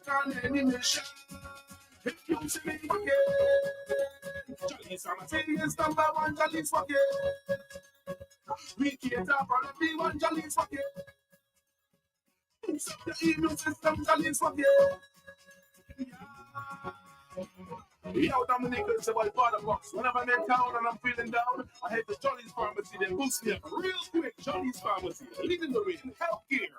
on any mission. If you see me again, Jolly's Pharmacy is number one. Jolly's for you. We cater for everyone. Jolly's for you. Boost up the immune system. Jolly's for you. Yo, Dominic, it's about part of box. Whenever I'm in town and I'm feeling down, I head to Jolly's Pharmacy. They boost me up real quick. Jolly's Pharmacy, leading the way in healthcare.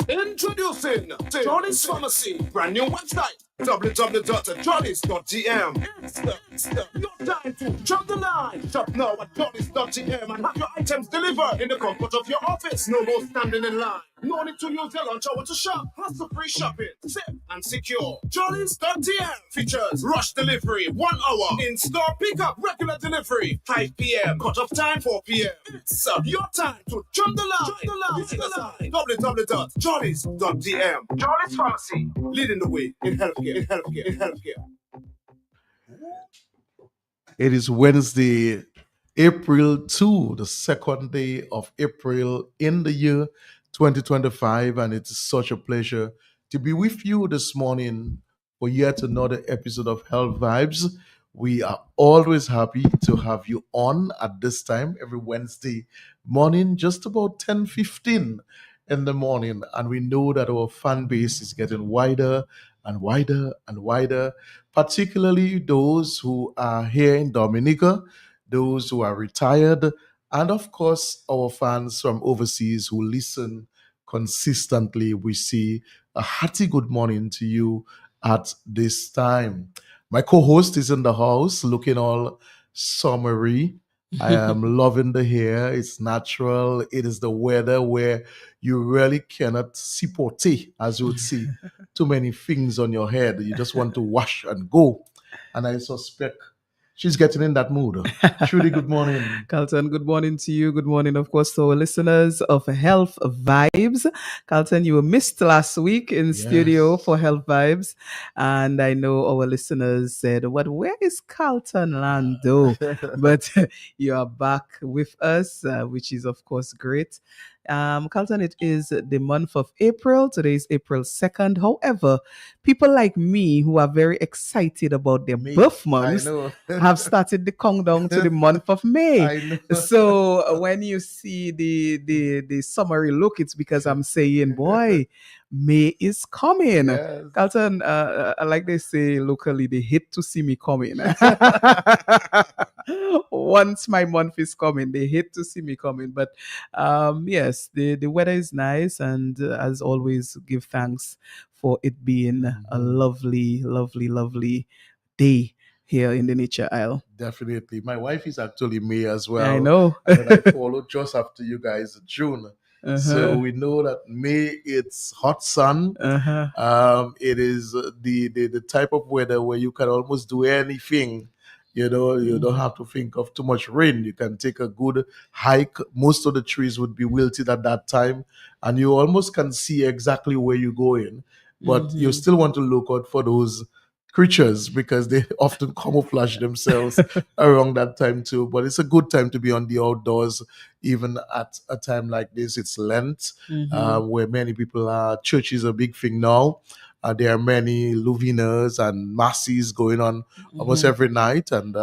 Introducing Jolly's Pharmacy, brand new website, www.jollies.gm. It's your time to jump the line. Shop now at jollies.gm and have your items delivered in the comfort of your office. No more standing in line. No need to use your lunch hour to shop. Hassle-free shopping, safe and secure. Jollies.gm features rush delivery, 1 hour. In-store pickup, regular delivery, 5 p.m. Cut-off time, 4 p.m. It's your time to jump the line. Visit us at www.jollies.gm. Jollies Pharmacy, leading the way in healthcare. It is Wednesday, April 2, the second day of April in the year 2025, and it's such a pleasure to be with you this morning for yet another episode of Health Vibes. We are always happy to have you on at this time every Wednesday morning, just about 10:15 in the morning, and we know that our fan base is getting wider and wider and wider, particularly those who are here in Dominica, those who are retired, and of course, our fans from overseas who listen consistently. We say a hearty good morning to you at this time. My co-host is in the house looking all summery. I am loving the hair. It's natural. It is the weather where you really cannot supporter, as you would say, too many things on your head. You just want to wash and go. And I suspect she's getting in that mood. Trudy, good morning. Carlton, good morning to you. Good morning, of course, to our listeners of Health Vibes. Carlton, you were missed last week in studio for Health Vibes. And I know our listeners said, where is Carlton Lando? But you are back with us, which is, of course, great. Carlton, it is the month of April. Today is April 2nd. However, people like me who are very excited about their birth months have started the countdown to the month of May. So when you see the summary look, it's because I'm saying, boy, May is coming. Yes. Carlton, like they say locally, they hate to see me coming. Once my month is coming, they hate to see me coming. But yes, the weather is nice, and as always, give thanks for it being a lovely, lovely, lovely day here in the Nature Isle. Definitely. My wife is actually May as well. I know. And I followed just after you guys June. So we know that May, it's hot sun. It is the type of weather where you can almost do anything. You know, you don't have to think of too much rain. You can take a good hike. Most of the trees would be wilted at that time, and you almost can see exactly where you're going. But you still want to look out for those creatures because they often camouflage themselves around that time too. But it's a good time to be on the outdoors, even at a time like this. It's Lent, where many people are. Church is a big thing now. There are many Luvinas and masses going on almost every night. And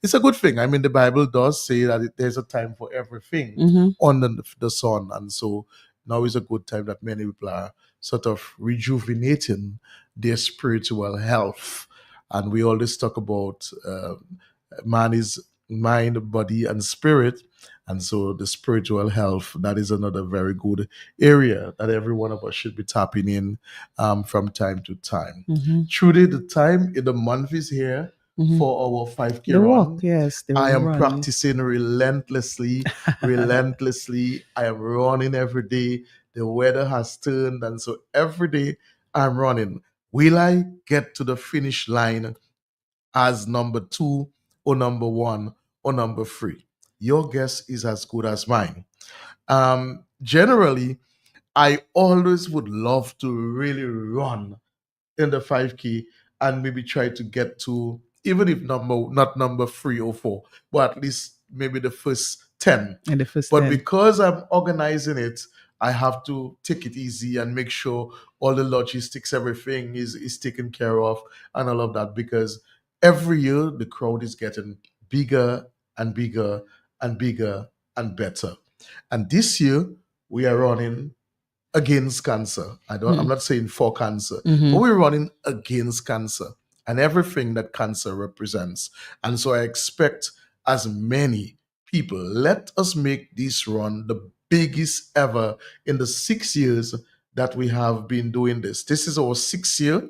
it's a good thing. I mean, the Bible does say that there's a time for everything under the sun. And so now is a good time that many people are sort of rejuvenating their spiritual health. And we always talk about man is mind, body, and spirit. And so the spiritual health, that is another very good area that every one of us should be tapping in from time to time. Truly, the time in the month is here for our 5K The run. walk, yes. The I am run. practicing relentlessly. I am running every day. The weather has turned, and so every day I'm running. Will I get to the finish line as number 2 or number 1 or number 3? Your guess is as good as mine. Generally, I always would love to really run in the 5K and maybe try to get to, even if not number 3 or 4, but at least maybe the first 10. And the first But 10. because I'm organizing it I have to take it easy and make sure all the logistics, everything is taken care of and all of that, because every year the crowd is getting bigger and bigger and bigger and better. And this year we are running against cancer. I'm not saying for cancer, but we're running against cancer and everything that cancer represents. And so I expect as many people, let us make this run the biggest ever in the 6 years that we have been doing this. This is our 6th year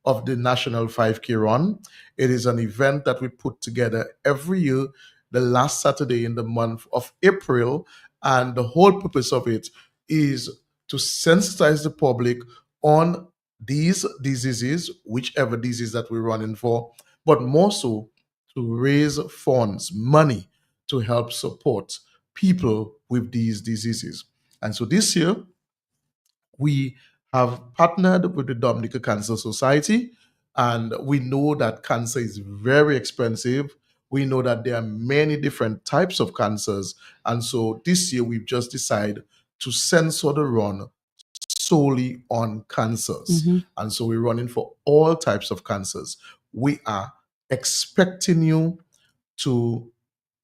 of the National 5K Run. It is an event that we put together every year, the last Saturday in the month of April. And the whole purpose of it is to sensitize the public on these diseases, whichever disease that we're running for, but more so to raise funds, money to help support people with these diseases. And so this year, we have partnered with the Dominica Cancer Society, and we know that cancer is very expensive. We know that there are many different types of cancers. And so this year, we've just decided to censor the run solely on cancers. And so we're running for all types of cancers. We are expecting you to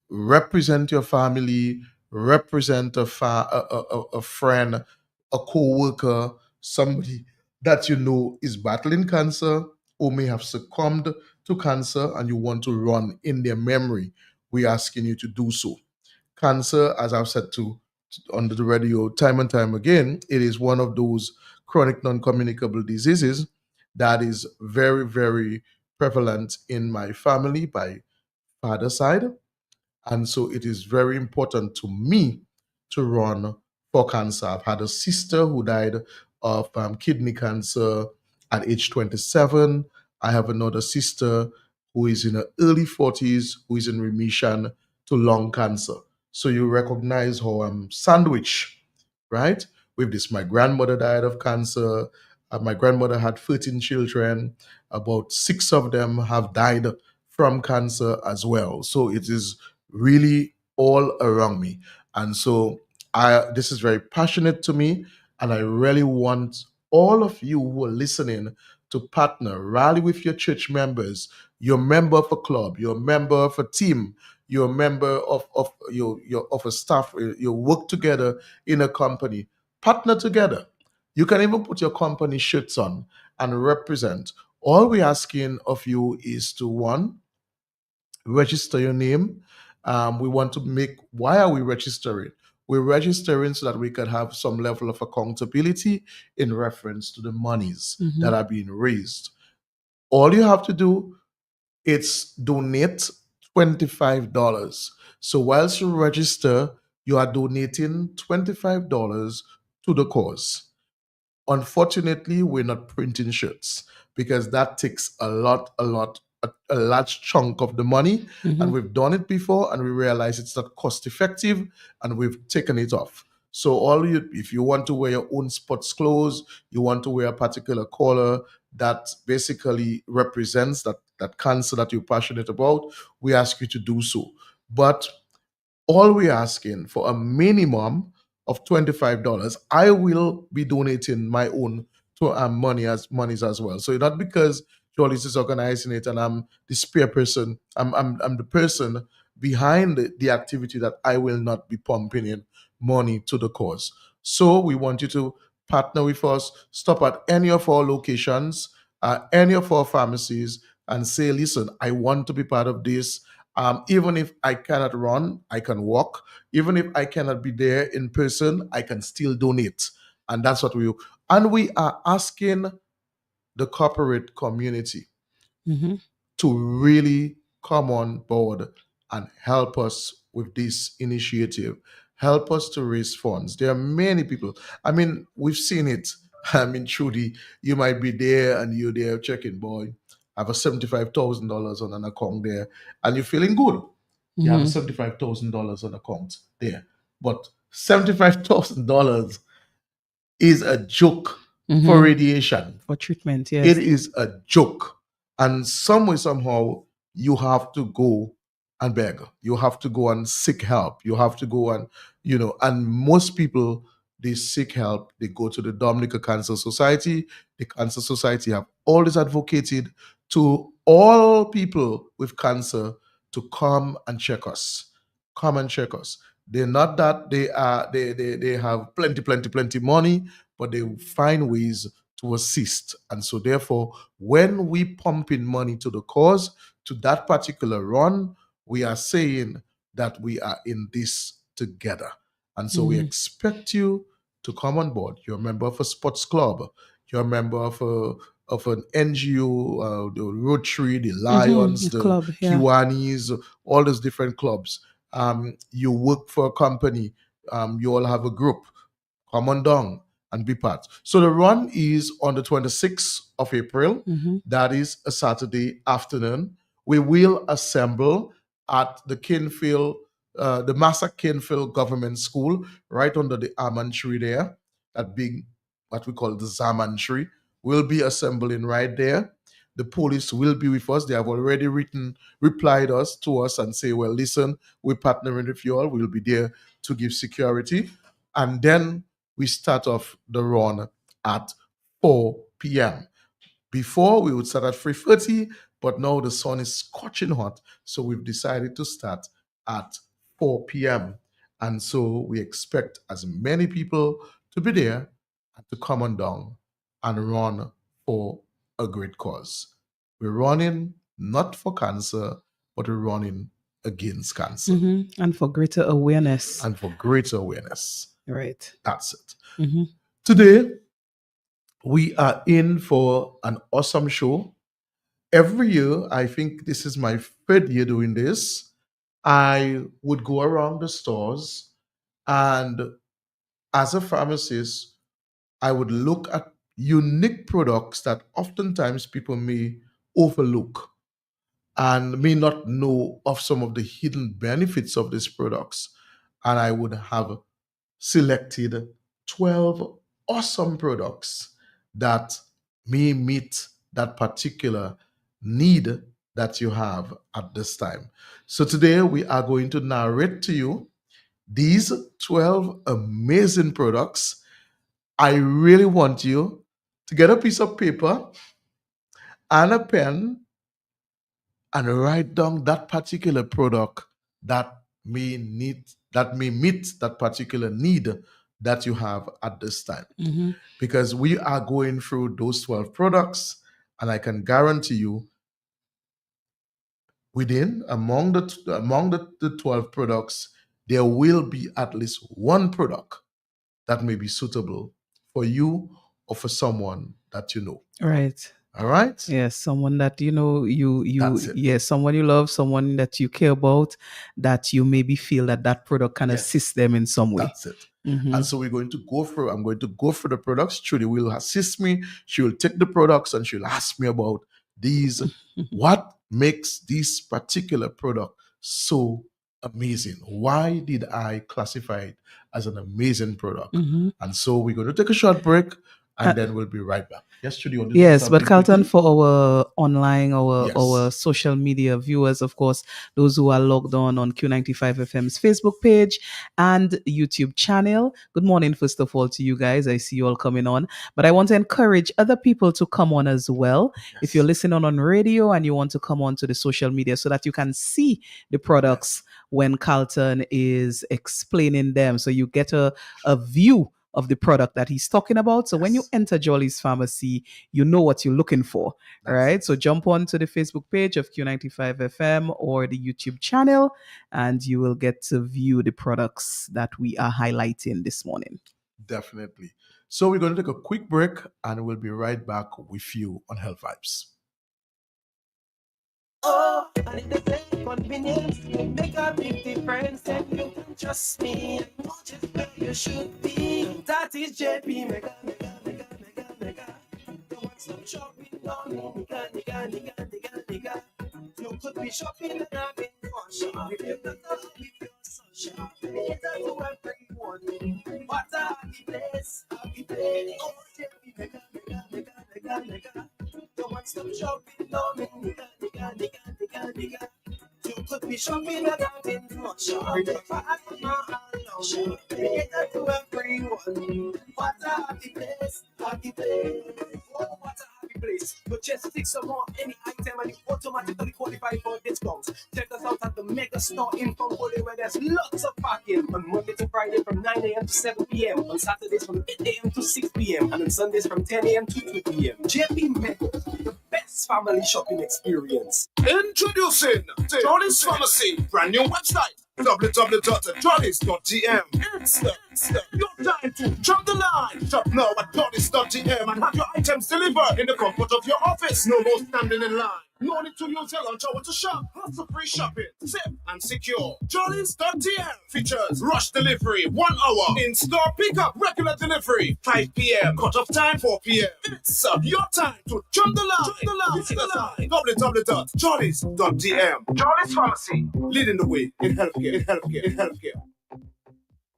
represent your family, represent a friend, a co-worker, somebody that you know is battling cancer or may have succumbed to cancer and you want to run in their memory. We're asking you to do so. Cancer, as I've said to on the radio time and time again, it is one of those chronic non-communicable diseases that is very, very prevalent in my family by father's side. And so it is very important to me to run for cancer. I've had a sister who died of kidney cancer at age 27. I have another sister who is in her early 40s who is in remission to lung cancer. So you recognize how I'm sandwiched, right? With this, my grandmother died of cancer. My grandmother had 13 children. About 6 of them have died from cancer as well. So it is really all around me. And so this is very passionate to me. And I really want all of you who are listening to partner, rally with your church members, you're a member of a club, you're a member of a team, you're a member of a staff, you work together in a company. Partner together. You can even put your company shirts on and represent. All we're asking of you is to, one, register your name. We want to make, why are we registering? We're registering so that we can have some level of accountability in reference to the monies that are being raised. All you have to do is donate $25. So whilst you register, you are donating $25 to the cause. Unfortunately, we're not printing shirts because that takes a large chunk of the money. And we've done it before and we realize it's not cost effective and we've taken it off. So if you want to wear your own sports clothes, you want to wear a particular color that basically represents that cancer that you're passionate about, we ask you to do so. But all we're asking for a minimum of $25. I will be donating my own to monies as well. So not because Jollies is organizing it and I'm the spare person. I'm the person behind the activity that I will not be pumping in money to the cause. So we want you to partner with us, stop at any of our locations, any of our pharmacies, and say, listen, I want to be part of this. Even if I cannot run, I can walk. Even if I cannot be there in person, I can still donate. And that's what we do. And we are asking the corporate community to really come on board and help us with this initiative. Help us to raise funds. There are many people. I mean, we've seen it. I mean, Trudy, you might be there and you're there checking, boy, I have a $75,000 on an account there, and you're feeling good. You have a $75,000 on account there. But $75,000 is a joke for radiation. For treatment, yes. It is a joke. And some way, somehow, you have to go and beg. You have to go and seek help. You have to go and, and most people they seek help. They go to the Dominica Cancer Society. The Cancer Society have always advocated to all people with cancer to come and check us. Come and check us. They're not that they have plenty money, but they find ways to assist. And so therefore, when we pump in money to the cause, to that particular run, we are saying that we are in this together. And so we expect you to come on board. You're a member of a sports club. You're a member of an NGO, the Rotary, the Lions, the club, yeah. Kiwanis, all those different clubs. You work for a company. You all have a group. Come on down and be part. So the run is on the 26th of April. That is a Saturday afternoon. We will assemble at the Kinfield, the Massa Kinfield Government School, right under the almond tree there, that big, what we call the Zaman tree. We'll be assembling right there. The police will be with us. They have already replied to us and say, well, listen, we're partnering with you all. We'll be there to give security. And then we start off the run at 4 p.m. Before, we would start at 3:30, but now the sun is scorching hot, so we've decided to start at 4 p.m. And so we expect as many people to be there and to come on down and run for a great cause. We're running not for cancer, but we're running against cancer. And for greater awareness. Right. That's it. Today, we are in for an awesome show. Every year, I think this is my third year doing this, I would go around the stores, and as a pharmacist, I would look at unique products that oftentimes people may overlook and may not know of some of the hidden benefits of these products. And I would have selected 12 awesome products that may meet that particular need that you have at this time. So today we are going to narrate to you these 12 amazing products. I really want you to get a piece of paper and a pen and write down that particular product that may meet that particular need that you have at this time. Because we are going through those 12 products, and I can guarantee you among the 12 products, there will be at least one product that may be suitable for you or for someone that you know. Right. All right? Yes, someone that you know That's it. yes, someone you love, someone that you care about, that you maybe feel that product can assist them in some way. That's it. And so I'm going to go through the products. Trudy will assist me. She will take the products and she'll ask me about these. What makes this particular product so amazing? Why did I classify it as an amazing product? And so we're going to take a short break, and then we'll be right back. Yes, Judy. Yes, but Carlton, for our online, our social media viewers, of course, those who are logged on Q95 FM's Facebook page and YouTube channel. Good morning, first of all, to you guys. I see you all coming on, but I want to encourage other people to come on as well. If you're listening on radio and you want to come on to the social media so that you can see the products when Carlton is explaining them, so you get a view of the product that he's talking about. So when you enter Jolly's Pharmacy, you know what you're looking for, right? So jump on to the Facebook page of Q95 FM or the YouTube channel, and you will get to view the products that we are highlighting this morning. Definitely. So we're going to take a quick break, and we'll be right back with you on Health Vibes. Oh, and in the same convenience, make a big difference, and you can trust me. I know just where you should be. That is JP Mega. The one-stop shopping, nigga. You could be shopping and having fun. Shop if you're not with your sunshine. It's a to everyone. What a happy place. Oh, JP Mega. The one-stop shopping, nigga. You could be shopping and having fun. Shop if you're not alone. It's a to everyone. everyone. What a happy place, happy place. Oh, what a happy place. But just fix some more any item and you automatically qualify for discounts. Check us out at the Mega Store in Fongolia where there's lots of parking on Monday to Friday from 9 a.m. to 7 p.m. On Saturdays from 8 a.m. to 6 p.m. and on Sundays from 10 a.m. to 2 p.m. JP Mega, the best family shopping experience. Introducing Jolly's Pharmacy, brand new website, www.jollies.gm. It's your time to jump the line. Shop now at jollies.gm and have your items delivered in the comfort of your office. No more standing in line. No need to use your lunch hour to shop. Hassle-free shopping, safe and secure. Jollies.gm features rush delivery, 1 hour. In-store pickup, regular delivery, 5 p.m. Cut-off time, 4 p.m. It's your time to jump the line. Visit us at www.jollies.gm. Jollies Pharmacy, leading the way in healthcare.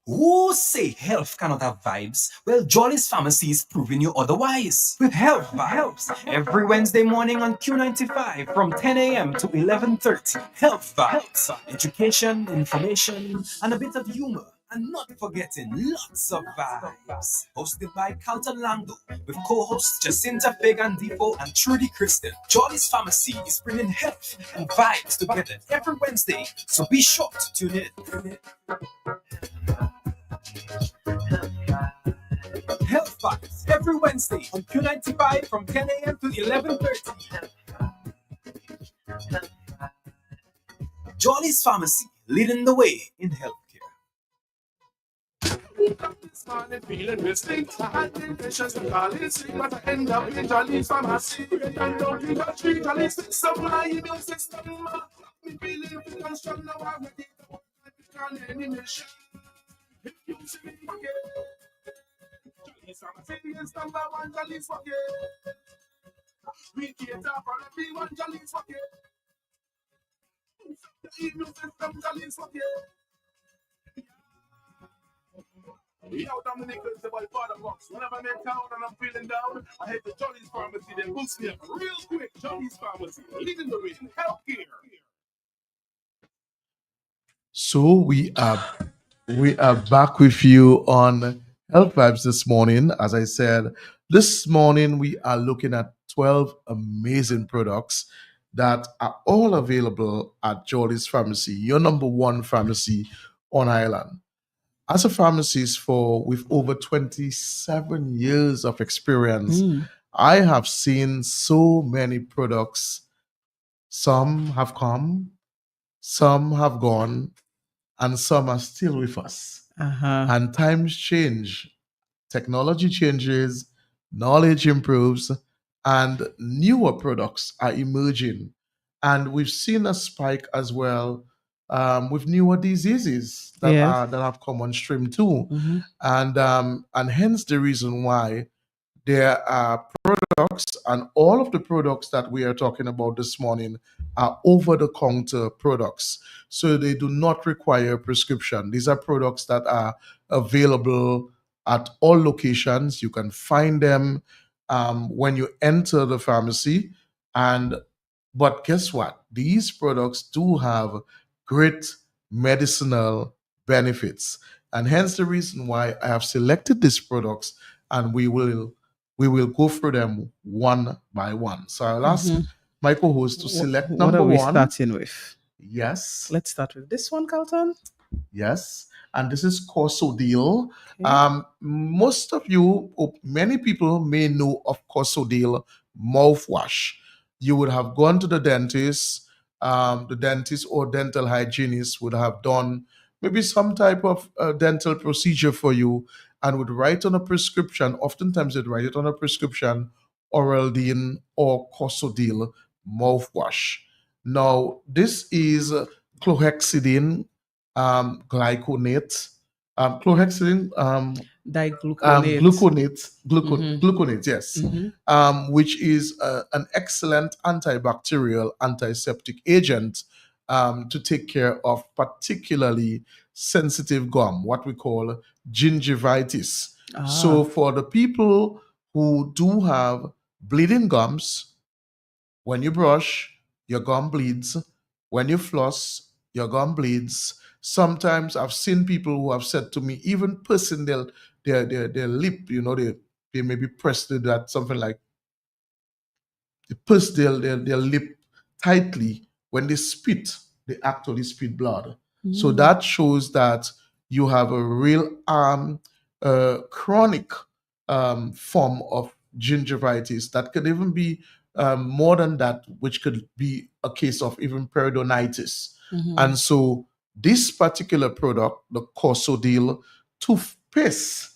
Who say health cannot have vibes? Well, Jolly's Pharmacy is proving you otherwise. With Health Vibes, every Wednesday morning on Q95 from 10 a.m. to 11:30. Health Vibes, education, information, and a bit of humor. And not forgetting lots of vibes. Hosted by Carlton Lando with co-hosts Jacinta Fagan Defoe and Trudy Kristen. Jolly's Pharmacy is bringing health and vibes together every Wednesday, so be sure to tune in. Health Vibes every Wednesday on Q95 from 10 a.m. to 11:30. Jolly's Pharmacy, leading the way in healthcare. Woke up this morning feeling missing. I had the patience to call it sick, but I end up in Jolly's Pharmacy. Red and down in the tree, Jolly's system, my immune system. Me feeling fit and strong now. I'm ready to work like it on any mission. If you see me again, Jolly's Pharmacy is number one. Jolly's forget. We cater for everyone. Jolly's forget. The immune system, Jolly's forget. Yo, Dominic is the boy Father Box. Whenever I'm in town and I'm feeling down, I head to Jolly's Pharmacy. They boost me up real quick. Jolly's Pharmacy, leading the way in healthcare. So we are back with you on Health Vibes this morning. As I said, this morning we are looking at 12 amazing products that are all available at Jolly's Pharmacy, your number one pharmacy on Ireland. As a pharmacist with over 27 years of experience, I have seen so many products. Some have come, some have gone, and some are still with us. And times change, technology changes, knowledge improves, and newer products are emerging. And we've seen a spike as well with newer diseases that have come on stream too, and hence the reason why there are products, and all of the products that we are talking about this morning are over-the-counter products, so they do not require a prescription. These are products that are available at all locations. You can find them when you enter the pharmacy, but guess what? These products do have great medicinal benefits, and hence the reason why I have selected these products, and we will go through them one by one. So I'll ask my co-host to select number one. What are we starting with? Yes. Let's start with this one, Carlton. Yes. And this is Corsodil. Most of you, many people may know of Corsodil mouthwash. You would have gone to the dentist or dental hygienist would have done maybe some type of dental procedure for you and would write on a prescription. Oftentimes they'd write it on a prescription, Oraldine or Corsodil mouthwash. Now, this is chlorhexidine glyconate, gluconate, yes, which is an excellent antibacterial, antiseptic agent to take care of particularly sensitive gum, what we call gingivitis. So for the people who do have bleeding gums, when you brush, your gum bleeds. When you floss, your gum bleeds. Sometimes I've seen people who have said to me, even their lip, they maybe press that something like they push their lip tightly. When they spit, they actually spit blood. So that shows that you have a real chronic form of gingivitis that could even be more than that, which could be a case of even peritonitis. And so this particular product, the Corsodil toothpaste,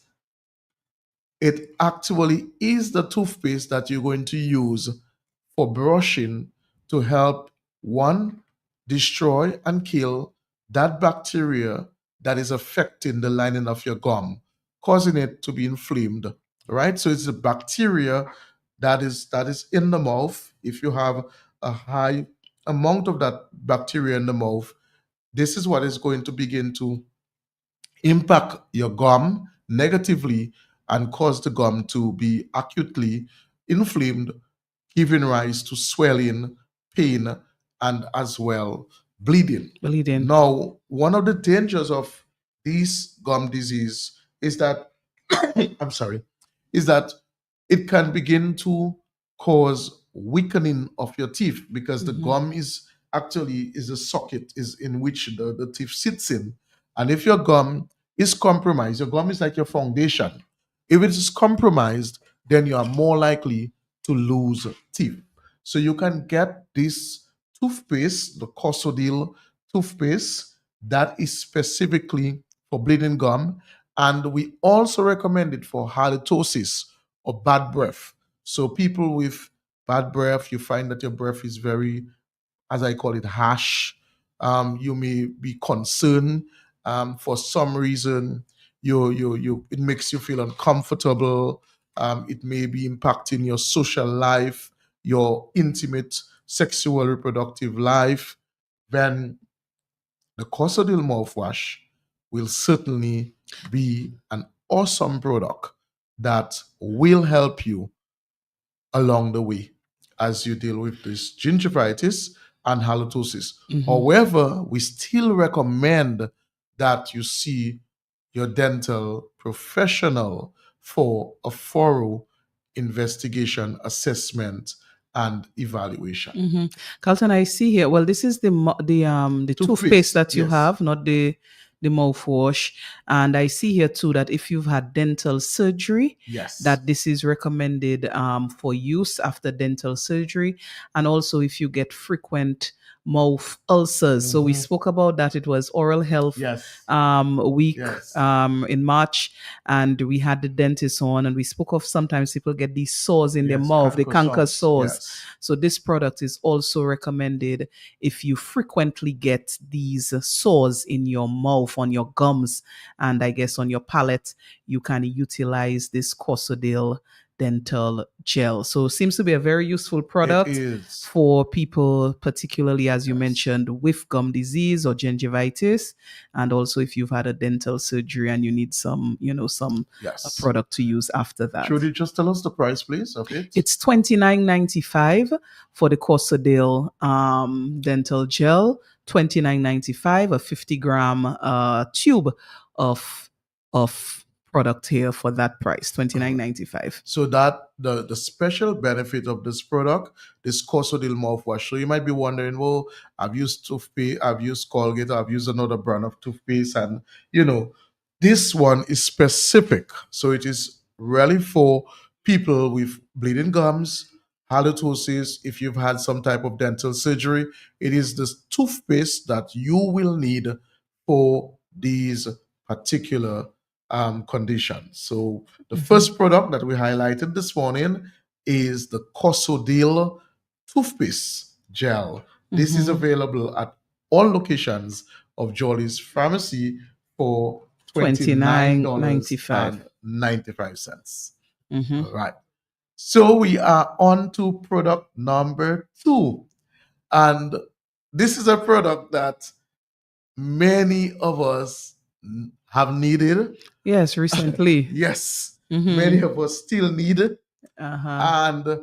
it actually is the toothpaste that you're going to use for brushing to help one destroy and kill that bacteria that is affecting the lining of your gum, causing it to be inflamed. Right? So it's a bacteria that is in the mouth. If you have a high amount of that bacteria in the mouth, this is what is going to begin to impact your gum negatively and cause the gum to be acutely inflamed, giving rise to swelling, pain, and as well bleeding. Now, one of the dangers of this gum disease is that I'm sorry, is that it can begin to cause weakening of your teeth because the gum is actually is a socket is in which the teeth sits in. And if your gum is compromised, your gum is like your foundation. If it is compromised, then you are more likely to lose teeth. So you can get this toothpaste, the Corsodil toothpaste, that is specifically for bleeding gum. And we also recommend it for halitosis or bad breath. So people with bad breath, you find that your breath is very, as I call it, harsh. You may be concerned for some reason. It makes you feel uncomfortable. It may be impacting your social life, your intimate sexual reproductive life. Then the Corsodil mouthwash will certainly be an awesome product that will help you along the way as you deal with this gingivitis and halitosis. However, we still recommend that you see your dental professional for a thorough investigation, assessment, and evaluation. Carlton, I see here. Well, this is the toothpaste that you yes. have, not the mouthwash. And I see here too that if you've had dental surgery, Yes. that this is recommended for use after dental surgery, and also if you get frequent mouth ulcers. So we spoke about that. It was Oral Health Yes. week Yes. in March, and we had the dentist on, and we spoke of sometimes people get these sores in their Yes, mouth, the canker canker sores. sores. Yes. So this product is also recommended if you frequently get these sores in your mouth, on your gums, and I guess on your palate. You can utilize this Corsodil dental gel. So it seems to be a very useful product It is. for people, particularly as you Yes. mentioned, with gum disease or gingivitis, and also if you've had a dental surgery and you need some Yes. product to use after that. Should you just tell us the price, please, of it? It's $29.95 for the Corsodil dental gel. $29.95, a 50-gram tube of product here for that price, $29.95. So that the special benefit of this product, this Corsodil mouthwash. So you might be wondering, well, I've used toothpaste, I've used Colgate, I've used another brand of toothpaste, and this one is specific. So it is really for people with bleeding gums, halitosis. If you've had some type of dental surgery, it is this toothpaste that you will need for these particular conditions. So the first product that we highlighted this morning is the Corsodil toothpaste gel. This is available at all locations of Jolly's Pharmacy for $29.95. All right. So we are on to product number 2. And this is a product that many of us have needed. Yes, recently. Yes, many of us still need it. Uh-huh. And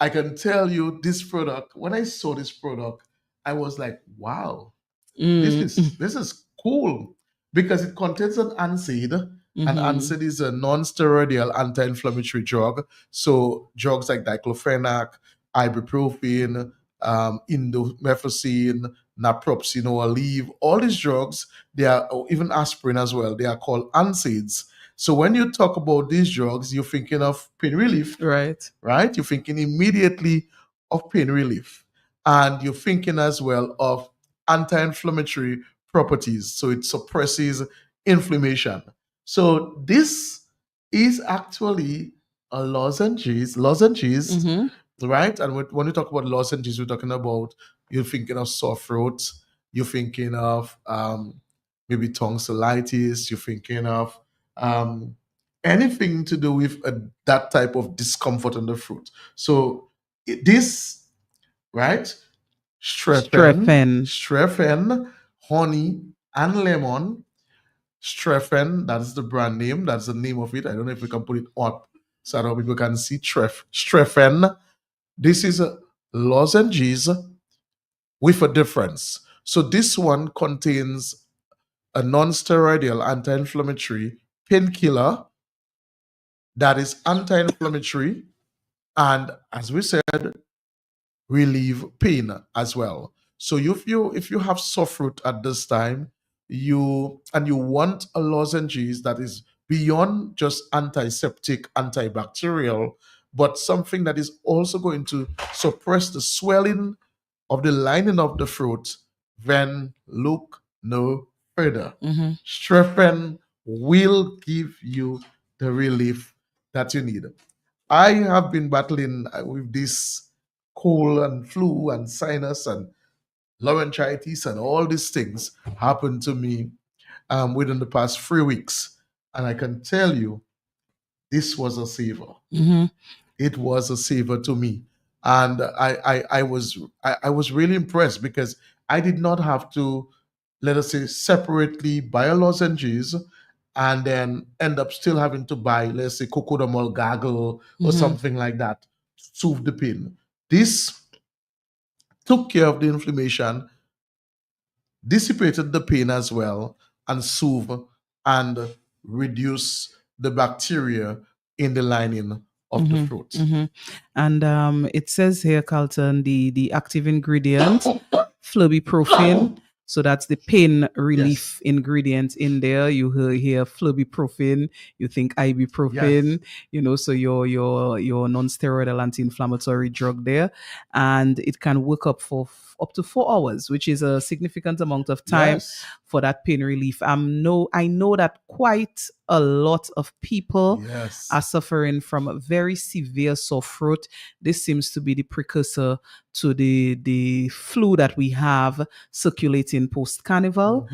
I can tell you this product, when I saw this product, I was like, wow, this is cool because it contains an NSAID And NSAID is a non-steroidal anti-inflammatory drug. So drugs like diclofenac, ibuprofen, indomethacin, naproxen or Aleve, all these drugs, they are, or even aspirin as well, they are called NSAIDs. So when you talk about these drugs, you're thinking of pain relief, Right. right? You're thinking immediately of pain relief. And you're thinking as well of anti-inflammatory properties. So it suppresses inflammation. So this is actually a lozenges, right? And when you talk about lozenges, we're talking about, you're thinking of sore throat, you're thinking of maybe tonsillitis, you're thinking of anything to do with that type of discomfort in the throat. So this, right? Strefen, honey, and lemon. Strefen, that's the brand name. That's the name of it. I don't know if we can put it up so that people can see. Strefen. This is a lozenges with a difference. So this one contains a non-steroidal anti-inflammatory painkiller that is anti-inflammatory and, as we said, relieve pain as well. So if you have sore throat at this time, you want a lozenges that is beyond just antiseptic, antibacterial, but something that is also going to suppress the swelling of the lining of the throat, then look no further. Strefen will give you the relief that you need. I have been battling with this cold and flu and sinus and laryngitis and all these things happened to me within the past 3 weeks. And I can tell you, this was a saver. It was a saver to me. And I was really impressed because I did not have to, let us say, separately buy a lozenges and then end up still having to buy, let's say, cocodamol gargle or something like that to soothe the pain. This took care of the inflammation, dissipated the pain as well, and soothe and reduce the bacteria in the lining of the throat. And it says here, Carlton, the active ingredient, flurbiprofen. So that's the pain relief ingredient in there. You hear flurbiprofen, you think ibuprofen, so your non-steroidal anti-inflammatory drug there. And it can work up for up to 4 hours, which is a significant amount of time for that pain relief. I know that quite a lot of people are suffering from a very severe sore throat. This seems to be the precursor to the flu that we have circulating post-carnival.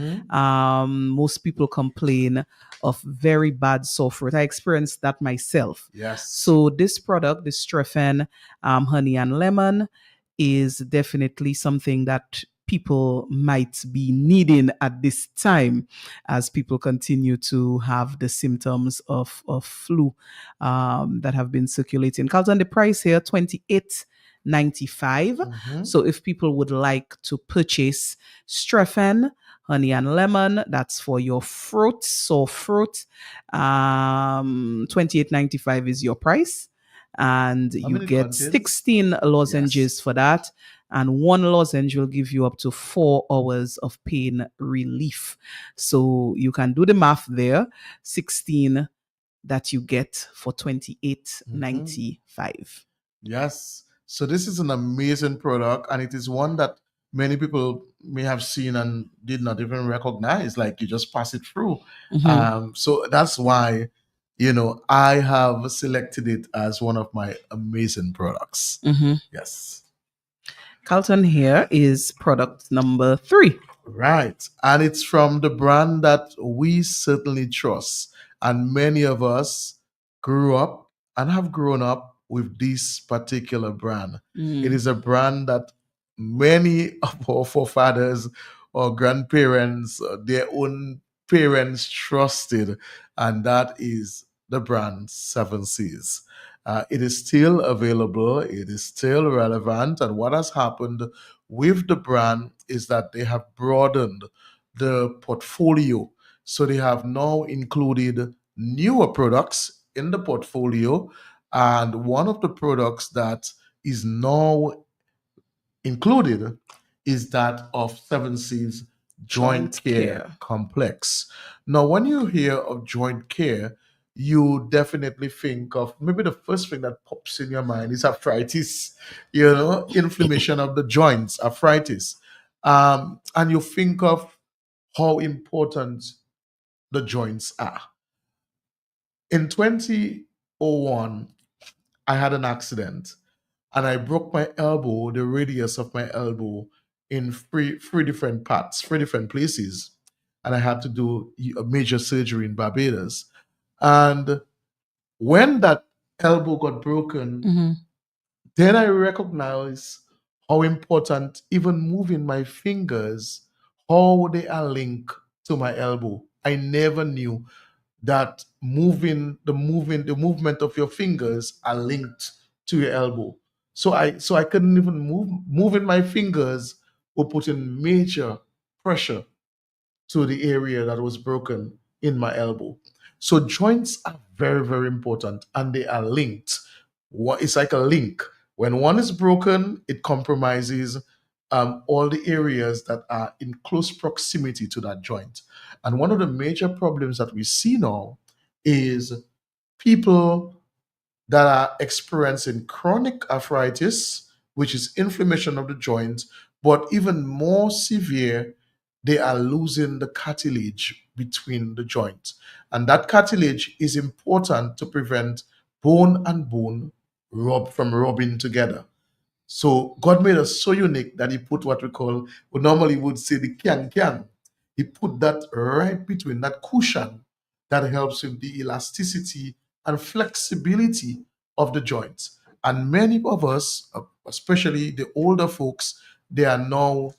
Most people complain of very bad sore throat. I experienced that myself. So this product, the Strefen honey and lemon, is definitely something that people might be needing at this time as people continue to have the symptoms of flu that have been circulating. Carlton, the price here, $28.95. So if people would like to purchase Strefen honey and lemon, that's for your throat, sore throat, $28.95 is your price. And you get 16 lozenges for that. And one lozenge will give you up to 4 hours of pain relief. So you can do the math there. 16 that you get for $28.95. Yes. So this is an amazing product, and it is one that many people may have seen and did not even recognize. Like, you just pass it through. So that's why, I have selected it as one of my amazing products. Yes. Carlton, here is product number 3. Right. And it's from the brand that we certainly trust. And many of us grew up and have grown up with this particular brand. It is a brand that many of our forefathers or grandparents, their own parents trusted, and that is the brand 7 Seas. It is still available, it is still relevant, and what has happened with the brand is that they have broadened the portfolio. So they have now included newer products in the portfolio. And one of the products that is now included is that of Seven Seas Joint Care Complex. Now, when you hear of joint care, you definitely think of, maybe the first thing that pops in your mind is arthritis, inflammation of the joints, arthritis. And you think of how important the joints are. In 2001, I had an accident and I broke my elbow, the radius of my elbow, in three different parts, three different places. And I had to do a major surgery in Barbados. And when that elbow got broken, then I recognized how important even moving my fingers, how they are linked to my elbow. I never knew that the movement of your fingers are linked to your elbow. So I couldn't even moving my fingers were putting major pressure to the area that was broken in my elbow. So joints are very, very important and they are linked. It's like a link. When one is broken, it compromises all the areas that are in close proximity to that joint. And one of the major problems that we see now is people that are experiencing chronic arthritis, which is inflammation of the joint, but even more severe, they are losing the cartilage between the joints. And that cartilage is important to prevent bone and bone from rubbing together. So God made us so unique that He put what we normally would say the can. He put that right between that cushion that helps with the elasticity and flexibility of the joints. And many of us, especially the older folks, they are now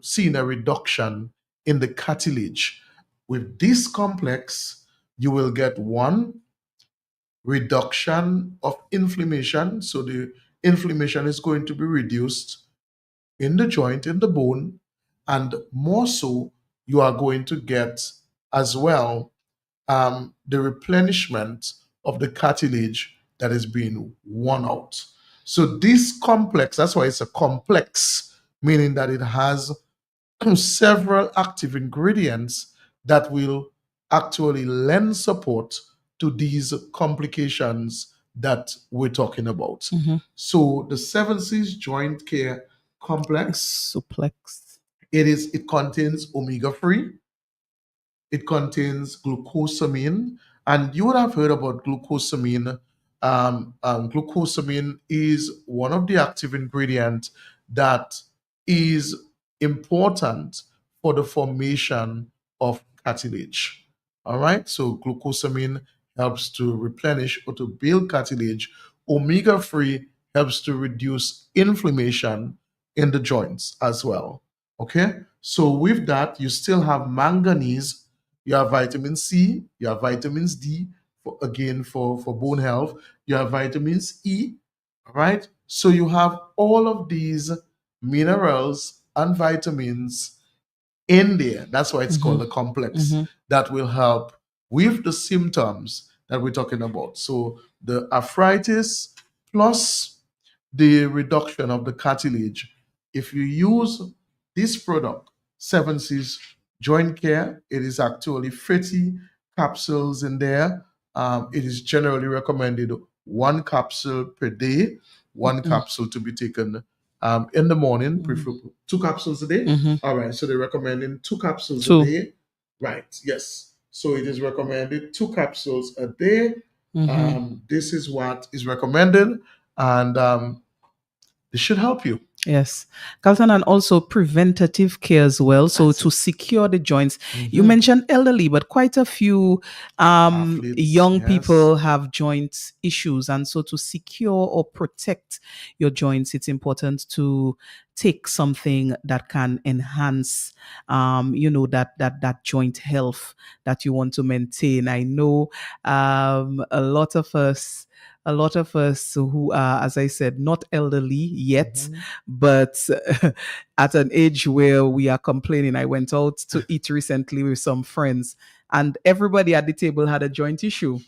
seeing a reduction in the cartilage. With this complex, you will get one, reduction of inflammation. So the inflammation is going to be reduced in the joint, in the bone, and more so, you are going to get as well the replenishment of the cartilage that is being worn out. So this complex, that's why it's a complex, meaning that it has several active ingredients that will actually lend support to these complications that we're talking about. So the Seven Seas Joint Care Complex, it contains omega-3, it contains glucosamine, and you would have heard about glucosamine. Glucosamine is one of the active ingredients that is important for the formation of cartilage. All right, so glucosamine helps to replenish or to build cartilage. Omega-3 helps to reduce inflammation in the joints as well. Okay, so with that, you still have manganese, you have vitamin C, you have vitamins D, for bone health, you have vitamins E, all right? So you have all of these minerals and vitamins in there. That's why it's called a complex that will help with the symptoms that we're talking about. So the arthritis plus the reduction of the cartilage. If you use this product, Seven Seas Joint Care, it is actually 30 capsules in there. It is generally recommended one capsule per day, one capsule to be taken in the morning, prefer 2 capsules a day. All right, so they're recommending 2 capsules a day. Right, yes. So it is recommended 2 capsules a day. This is what is recommended, and this should help you. Yes, Carlton, and also preventative care as well. So to secure the joints, you mentioned elderly, but quite a few young people have joint issues, and so to secure or protect your joints, it's important to take something that can enhance, that joint health that you want to maintain. I know a lot of us who are, as I said, not elderly yet, but at an age where we are complaining. I went out to eat recently with some friends, and everybody at the table had a joint issue.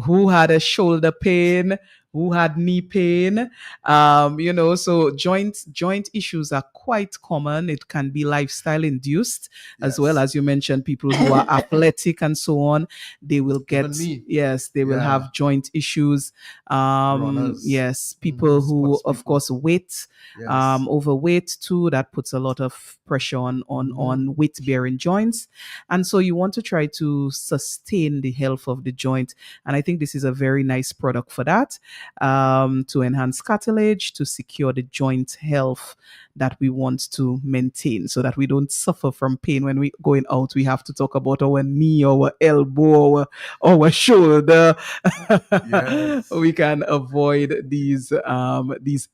Who had a shoulder pain, who had knee pain, so joint issues are quite common. It can be lifestyle induced, as well as you mentioned, people who are athletic and so on. They will get they will have joint issues. Yes, people who of course weight, overweight too, that puts a lot of pressure on weight bearing joints, and so you want to try to sustain the health of the joint. And I think this is a very nice product for that, to enhance cartilage, to secure the joint health that we want to maintain, so that we don't suffer from pain when we going out. We have to talk about our knee, our elbow, our shoulder. We can avoid these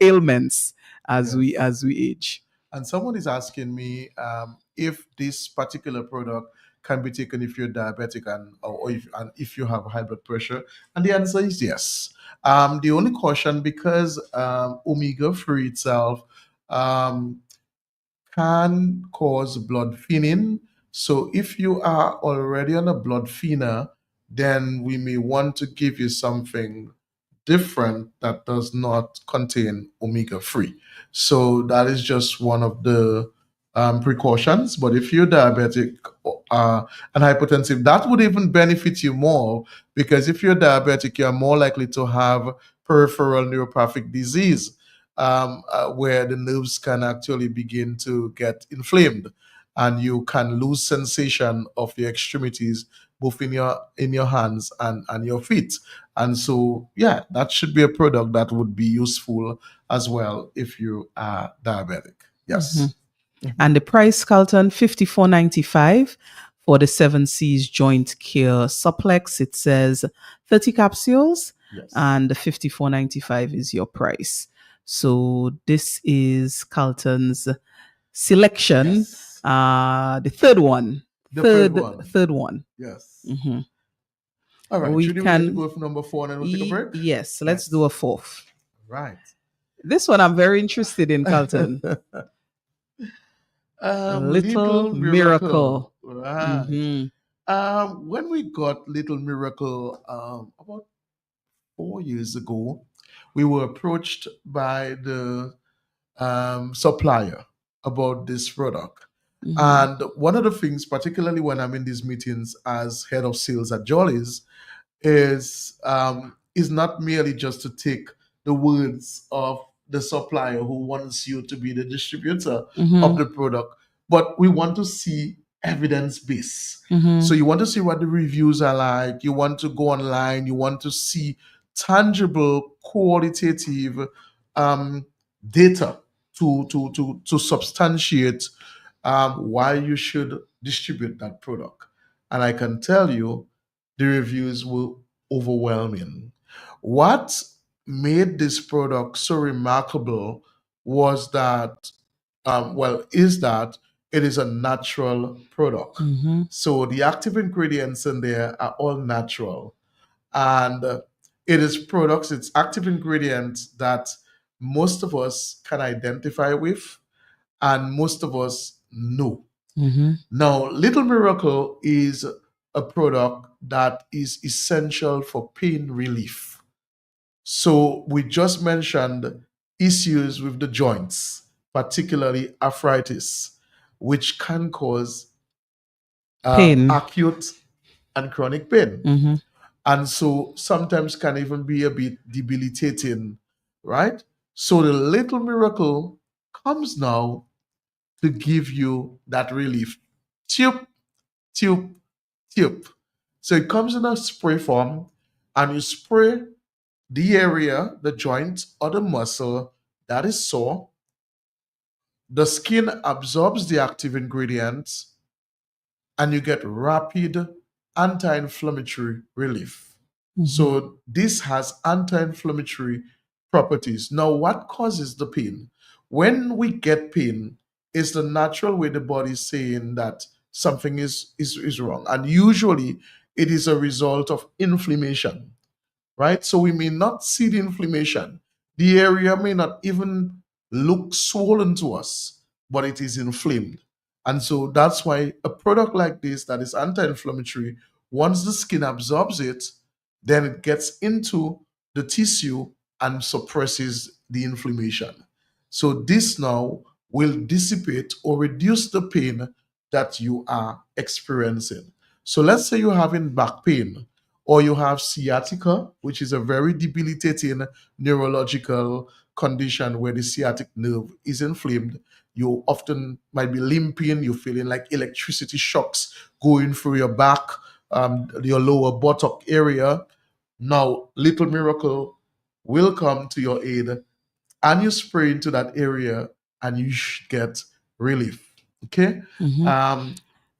ailments as we age. And someone is asking me if this particular product can be taken if you're diabetic or if you have high blood pressure, and the answer is yes. The only caution, because omega-3 itself can cause blood thinning. So if you are already on a blood thinner, then we may want to give you something different that does not contain omega-3. So that is just one of the precautions. But if you're diabetic and hypertensive, that would even benefit you more, because if you're diabetic, you're more likely to have peripheral neuropathic disease, where the nerves can actually begin to get inflamed, and you can lose sensation of the extremities, both in your hands and your feet. And so, yeah, that should be a product that would be useful as well if you are diabetic. Yes. And the price, Carlton, $54.95 for the 7C's Joint Care Supplex. It says 30 capsules, and the $54.95 is your price. So this is Carlton's selection. The third one. Third one. Yes. Mm-hmm. All right. We can go for number 4 and then we'll take a break? Yes. Let's do a fourth. Right. This one I'm very interested in, Carlton. Little Miracle. Right. Mm-hmm. When we got Little Miracle about 4 years ago, we were approached by the supplier about this product. And one of the things, particularly when I'm in these meetings as head of sales at Jolly's, is not merely just to take the words of the supplier who wants you to be the distributor of the product, but we want to see evidence base. So you want to see what the reviews are like. You want to go online. You want to see tangible, qualitative data to substantiate why you should distribute that product. And I can tell you, the reviews were overwhelming. What made this product so remarkable was that, is that it is a natural product. So the active ingredients in there are all natural. And it's active ingredients that most of us can identify with, and most of us know. Now, Little Miracle is a product that is essential for pain relief. So we just mentioned issues with the joints, particularly arthritis, which can cause pain, acute and chronic pain. And so sometimes can even be a bit debilitating, right? So the Little Miracle comes now to give you that relief. Tube. So it comes in a spray form, and you spray the area, the joint or the muscle that is sore. The skin absorbs the active ingredients, and you get rapid anti-inflammatory relief. So this has anti-inflammatory properties. Now, what causes the pain? When we get pain, it's the natural way the body is saying that something is wrong. And usually it is a result of inflammation, right? So we may not see the inflammation. The area may not even look swollen to us, but it is inflamed. And so that's why a product like this that is anti-inflammatory, once the skin absorbs it, then it gets into the tissue and suppresses the inflammation. So this now will dissipate or reduce the pain that you are experiencing. So let's say you're having back pain or you have sciatica, which is a very debilitating neurological condition where the sciatic nerve is inflamed. You often might be limping, you're feeling like electricity shocks going through your back, your lower buttock area. Now, Little Miracle will come to your aid and you spray into that area and you should get relief. Okay?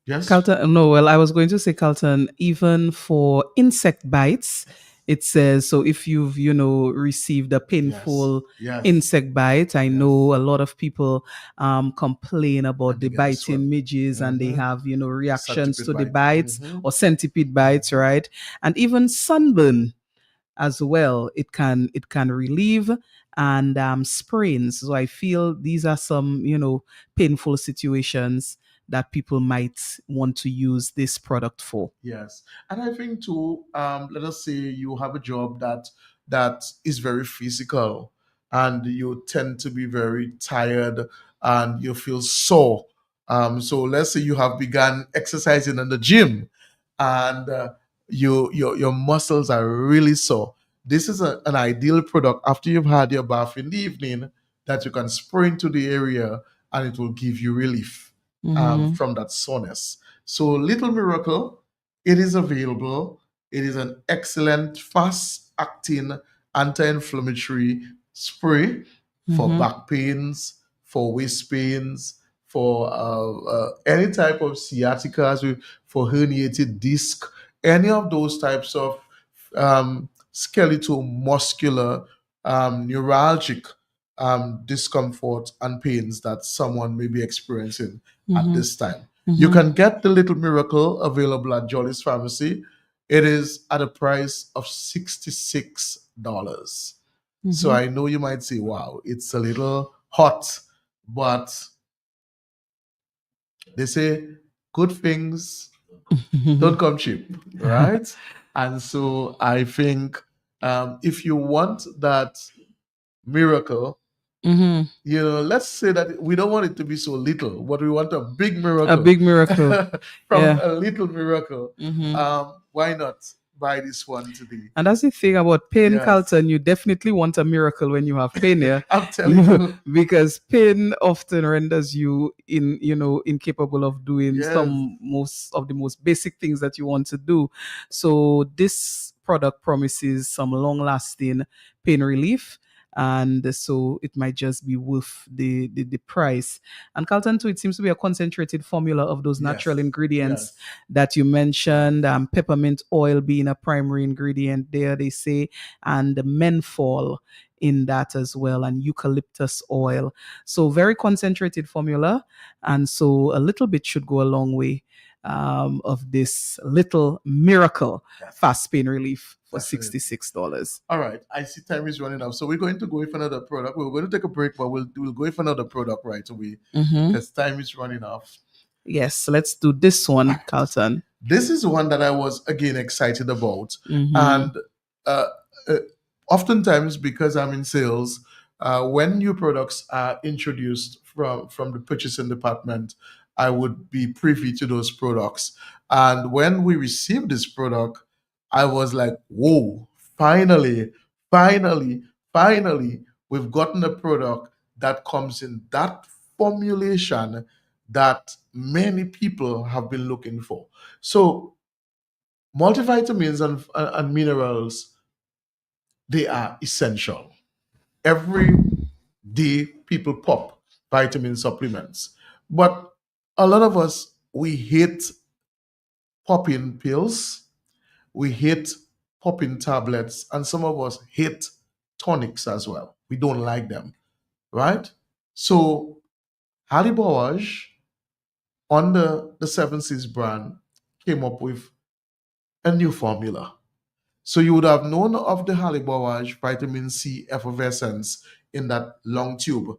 Yes? Carlton, no, well, I was going to say, Carlton, even for insect bites, it says, so if you've, received a painful Yes. insect bite, I know a lot of people complain about And the they get the swell. biting midges and they have, reactions to Centipede the bite. bites or centipede bites, right? And even sunburn as well, it can relieve, and sprains. So I feel these are some, painful situations that people might want to use this product for. Yes, and I think too. Let us say you have a job that is very physical, and you tend to be very tired, and you feel sore. So let's say you have begun exercising in the gym, and your muscles are really sore. This is an ideal product after you've had your bath in the evening that you can spray into the area, and it will give you relief from that soreness. So Little Miracle, it is available. It is an excellent, fast-acting anti-inflammatory spray for back pains, for waist pains, for any type of sciatica, for herniated disc, any of those types of skeletal, muscular, neuralgic discomfort and pains that someone may be experiencing at this time. You can get the Little Miracle available at Jolly's Pharmacy. It is at a price of $66. So I know you might say, wow, it's a little hot, but they say good things don't come cheap, right? And so I think if you want that miracle, let's say that we don't want it to be so little, but we want a big miracle. A big miracle. From Yeah. a little miracle. Why not buy this one today? And that's the thing about pain, Yes. Carlton. You definitely want a miracle when you have pain, yeah. I'm telling you. Because pain often renders you incapable of doing Yes. most of the most basic things that you want to do. So this product promises some long-lasting pain relief. And so it might just be worth the price. And Carlton, too, it seems to be a concentrated formula of those natural Yes. ingredients Yes. that you mentioned. Peppermint oil being a primary ingredient there, they say, and the menthol in that as well, and eucalyptus oil. So very concentrated formula, and so a little bit should go a long way of this Little Miracle Yes. fast pain relief for Definitely. $66. All right. I see time is running out. So we're going to go with another product. We're going to take a break, but we'll go with another product right away because time is running off. Yes, let's do this one, Carlton. This is one that I was again excited about. Mhm. And oftentimes, because I'm in sales, when new products are introduced from the purchasing department, I would be privy to those products. And when we received this product, I was like, whoa, finally, we've gotten a product that comes in that formulation that many people have been looking for. So multivitamins and minerals, they are essential. Every day people pop vitamin supplements, but a lot of us, we hate popping pills, we hate popping tablets, and some of us hate tonics as well. We don't like them, right? So Harry Bowage, under the Seven Seas brand, came up with a new formula. So you would have known of the Harry Bowage vitamin C effervescence in that long tube,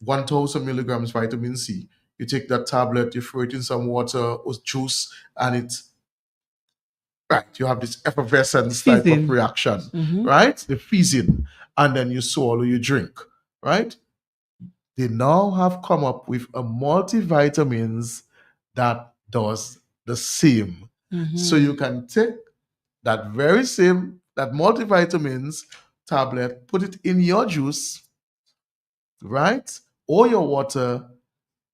1,000 milligrams vitamin C. You take that tablet, you throw it in some water or juice, and it's right. You have this effervescence type of Fizzing. reaction, Mhm. right? The fizzing, and then you swallow, you drink, right? They now have come up with a multivitamins that does the same. So Mhm. you can take that very same, that multivitamins tablet, put it in your juice, right? Or your water,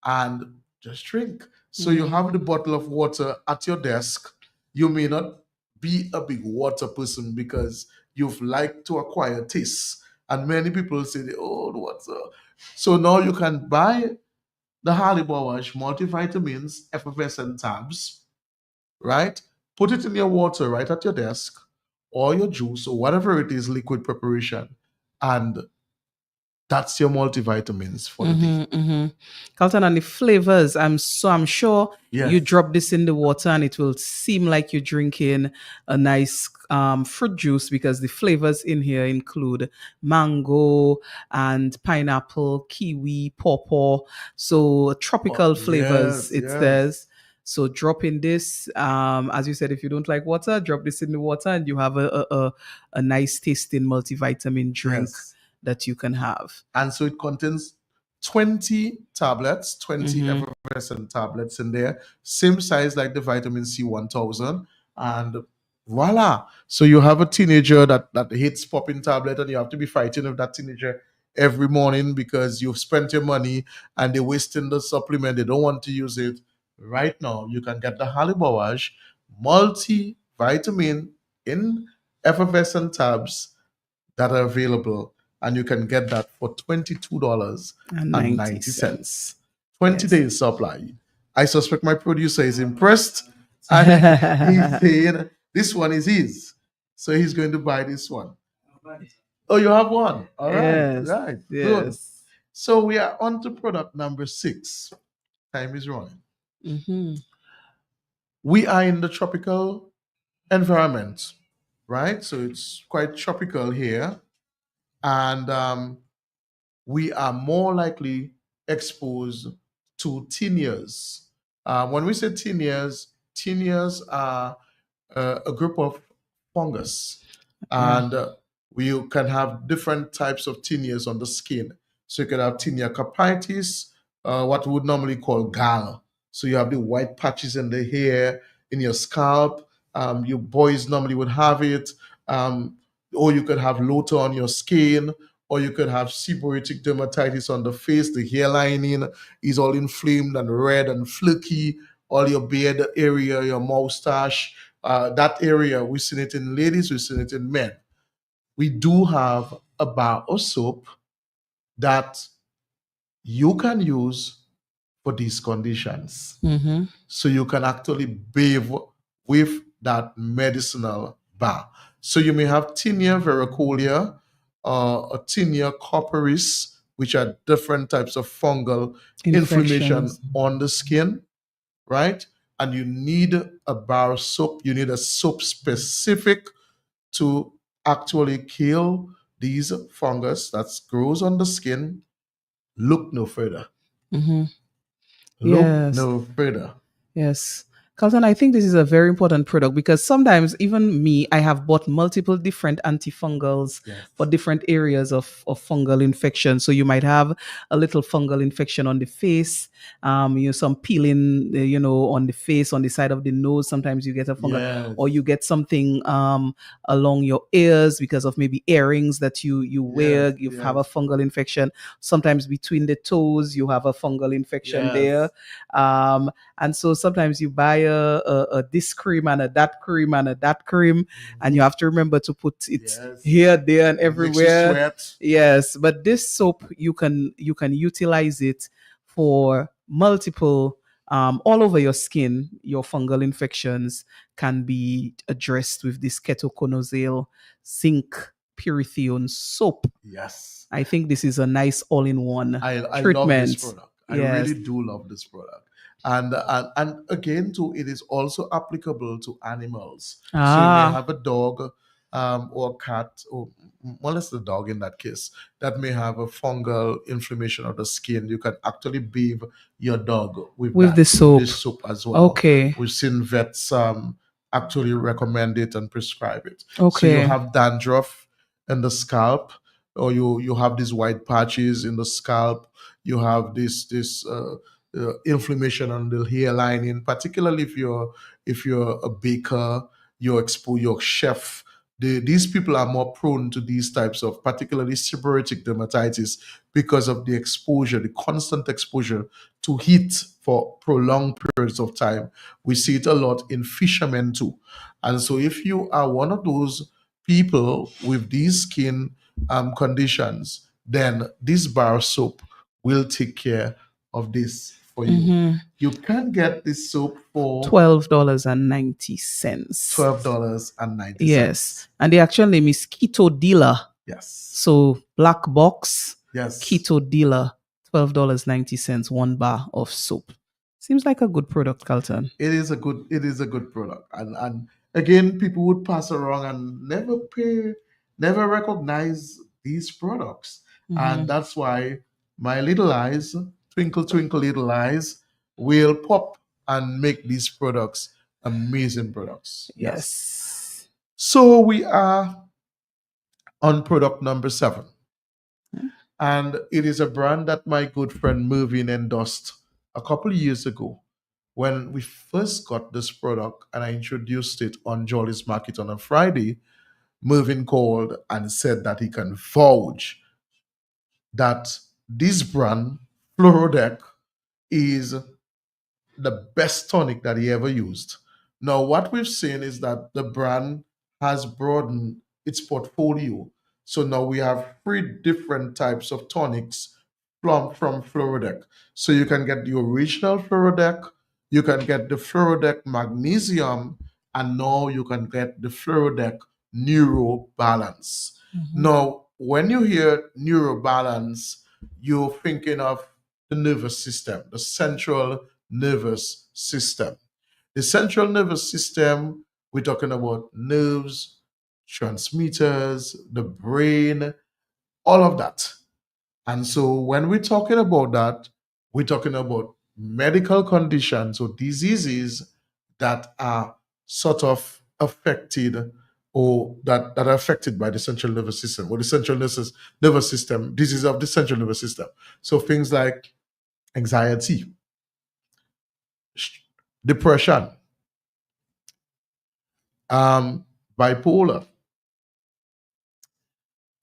and just drink. So you have the bottle of water at your desk. You may not be a big water person because you've liked to acquire tastes. And many people say, oh, the water. So now you can buy the Harley Bowage multivitamins, effervescent tabs, right? Put it in your water right at your desk or your juice or whatever it is, liquid preparation. And that's your multivitamins for the day. Mm-hmm. Carlton, and the flavors, I'm sure Yes. you drop this in the water and it will seem like you're drinking a nice fruit juice, because the flavors in here include mango and pineapple, kiwi, pawpaw. So tropical flavors, yes, it yes. says. So drop in this, as you said, if you don't like water, drop this in the water and you have a nice tasting multivitamin drink Yes. that you can have. And so it contains 20 tablets, 20 Mhm. effervescent tablets in there, same size like the vitamin C 1000. And voila. So you have a teenager that hates popping tablet, and you have to be fighting with that teenager every morning because you've spent your money and they're wasting the supplement. They don't want to use it. Right now, you can get the Harley Bowage multivitamin in effervescent tabs that are available, and you can get that for $22.90. 20 Yes. days supply. I suspect my producer is impressed, and he's saying this one is his. So he's going to buy this one. Oh, you have one. All right. Yes. Right. Good. Yes. So we are on to product number 6. Time is running. Mm-hmm. We are in the tropical environment, right? So it's quite tropical here. And we are more likely exposed to tinnias. When we say tinnias are a group of fungus, and we can have different types of tinnias on the skin. So you can have tinea capitis, what we would normally call gall. So you have the white patches in the hair, in your scalp. You boys normally would have it. Or you could have lotor on your skin, or you could have seborrheic dermatitis on the face. The hair lining is all inflamed and red and flaky. All your beard area, your mustache, that area, we've seen it in ladies, we've seen it in men. We do have a bar of soap that you can use for these conditions. Mm-hmm. So you can actually bathe with that medicinal bar. So you may have tinea varicolia or tinea corporis, which are different types of fungal inflammation Infections. on the skin, right? And you need a bar of soap. You need a soap specific to actually kill these fungus that grows on the skin. Look no further. Mm-hmm. Look Yes. no further. Yes. Carlton, I think this is a very important product, because sometimes even me, I have bought multiple different antifungals Yes. for different areas of fungal infection. So you might have a little fungal infection on the face, some peeling, on the face, on the side of the nose. Sometimes you get a fungal, Yes. or you get something along your ears because of maybe earrings that you wear. Yes, You yes. have a fungal infection. Sometimes between the toes, you have a fungal infection Yes. there. And so sometimes you buy a this cream and a that cream and a that cream, and you have to remember to put it Yes. here, there, and Makes you everywhere. sweat. Yes, but this soap, you can utilize it for multiple all over your skin. Your fungal infections can be addressed with this ketoconazole zinc pyrithione soap. Yes. I think this is a nice all-in-one I love this treatment. product. I Yes. really do love this product. And again, too, it is also applicable to animals. So you may Ah. have a dog, or cat, or more or less the dog in that case, that may have a fungal inflammation of the skin, you can actually bathe your dog with With the soap. this soap as well. Okay. We've seen vets actually recommend it and prescribe it. So you Okay. have dandruff in the scalp, or you have these white patches in the scalp. You have this inflammation on the hair lining, particularly if you're a baker, your chef. These people are more prone to these types of, particularly seborrheic dermatitis, because of the exposure, the constant exposure to heat for prolonged periods of time. We see it a lot in fishermen too. And so, if you are one of those people with these skin conditions, then this bar soap will take care of this for you. Mm-hmm. You can get this soap for $12.90. $12.90. Yes. And the actual name is Keto Dealer. Yes. So black box, Yes. Keto Dealer, $12.90, one bar of soap. Seems like a good product, Carlton. It is a good product. And again, people would pass around and never recognize these products. And that's why my little eyes, twinkle, twinkle little eyes, will pop and make these products amazing products. Yes. So we are on product number 7. And it is a brand that my good friend Mervyn endorsed a couple of years ago when we first got this product, and I introduced it on Jolly's Market on a Friday. Mervyn called and said that he can vouch that this brand, Fluorodeck, is the best tonic that he ever used. Now, what we've seen is that the brand has broadened its portfolio. So now we have 3 different types of tonics from Fluorodeck. So you can get the original Fluorodeck, you can get the Fluorodeck Magnesium, and now you can get the Fluorodeck Neuro Balance. Now, when you hear Neuro Balance, you're thinking of the nervous system, the central nervous system. The central nervous system, we're talking about nerves, transmitters, the brain, all of that. And so when we're talking about that, we're talking about medical conditions or diseases that are sort of affected, or that are affected by the central nervous system, or the central nervous system, diseases of the central nervous system. So things like anxiety, depression, bipolar,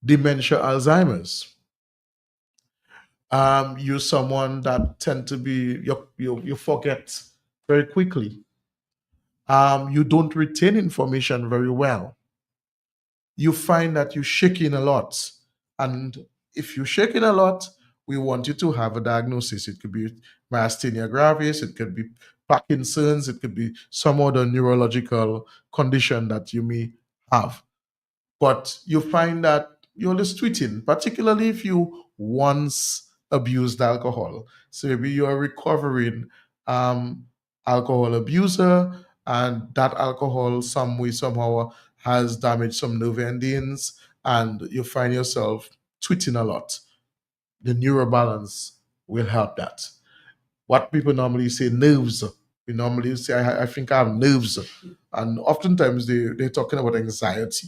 dementia, Alzheimer's. You're someone that tend to be, you forget very quickly. You don't retain information very well. You find that you're shaking a lot. And if you're shaking a lot, we want you to have a diagnosis. It could be myasthenia gravis, it could be Parkinson's, it could be some other neurological condition that you may have. But you find that you're just tweeting, particularly if you once abused alcohol. So maybe you're a recovering alcohol abuser, and that alcohol some way, somehow has damaged some nerve endings, and you find yourself tweeting a lot. The neurobalance will help that. What people normally say, nerves. We normally say, I think I have nerves. And oftentimes they're talking about anxiety.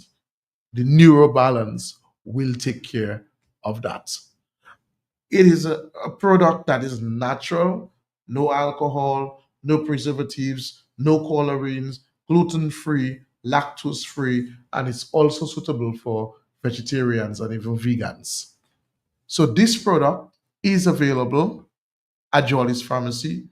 The neurobalance will take care of that. It is a product that is natural, no alcohol, no preservatives, no colorings, gluten-free, lactose-free, and it's also suitable for vegetarians and even vegans. So this product is available at Jolly's Pharmacy.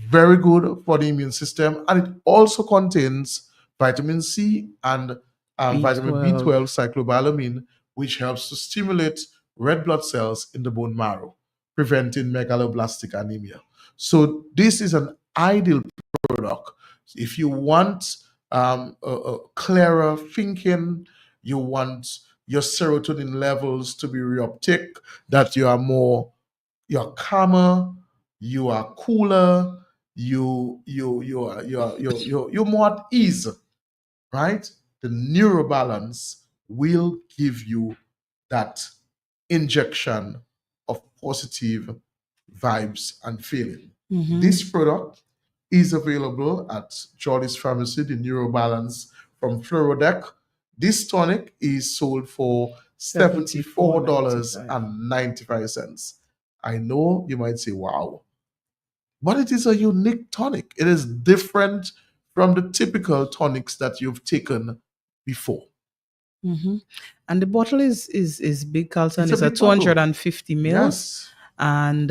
Very good for the immune system, and it also contains vitamin C and vitamin B12 cyclobalamine, which helps to stimulate red blood cells in the bone marrow, preventing megaloblastic anemia. So this is an ideal product. If you want a clearer thinking, you want your serotonin levels to be reuptake, that you're calmer, you are cooler, you're more at ease, right? the NeuroBalance will give you that injection of positive vibes and feeling. This product is available at Jolly's Pharmacy, the NeuroBalance from Fluorodeck. This tonic is sold for $74.95. I know you might say, wow, but it is a unique tonic. It is different from the typical tonics that you've taken before. And the bottle is big, Carlton. It's a It's a big bottle. 250 mils. Yes. And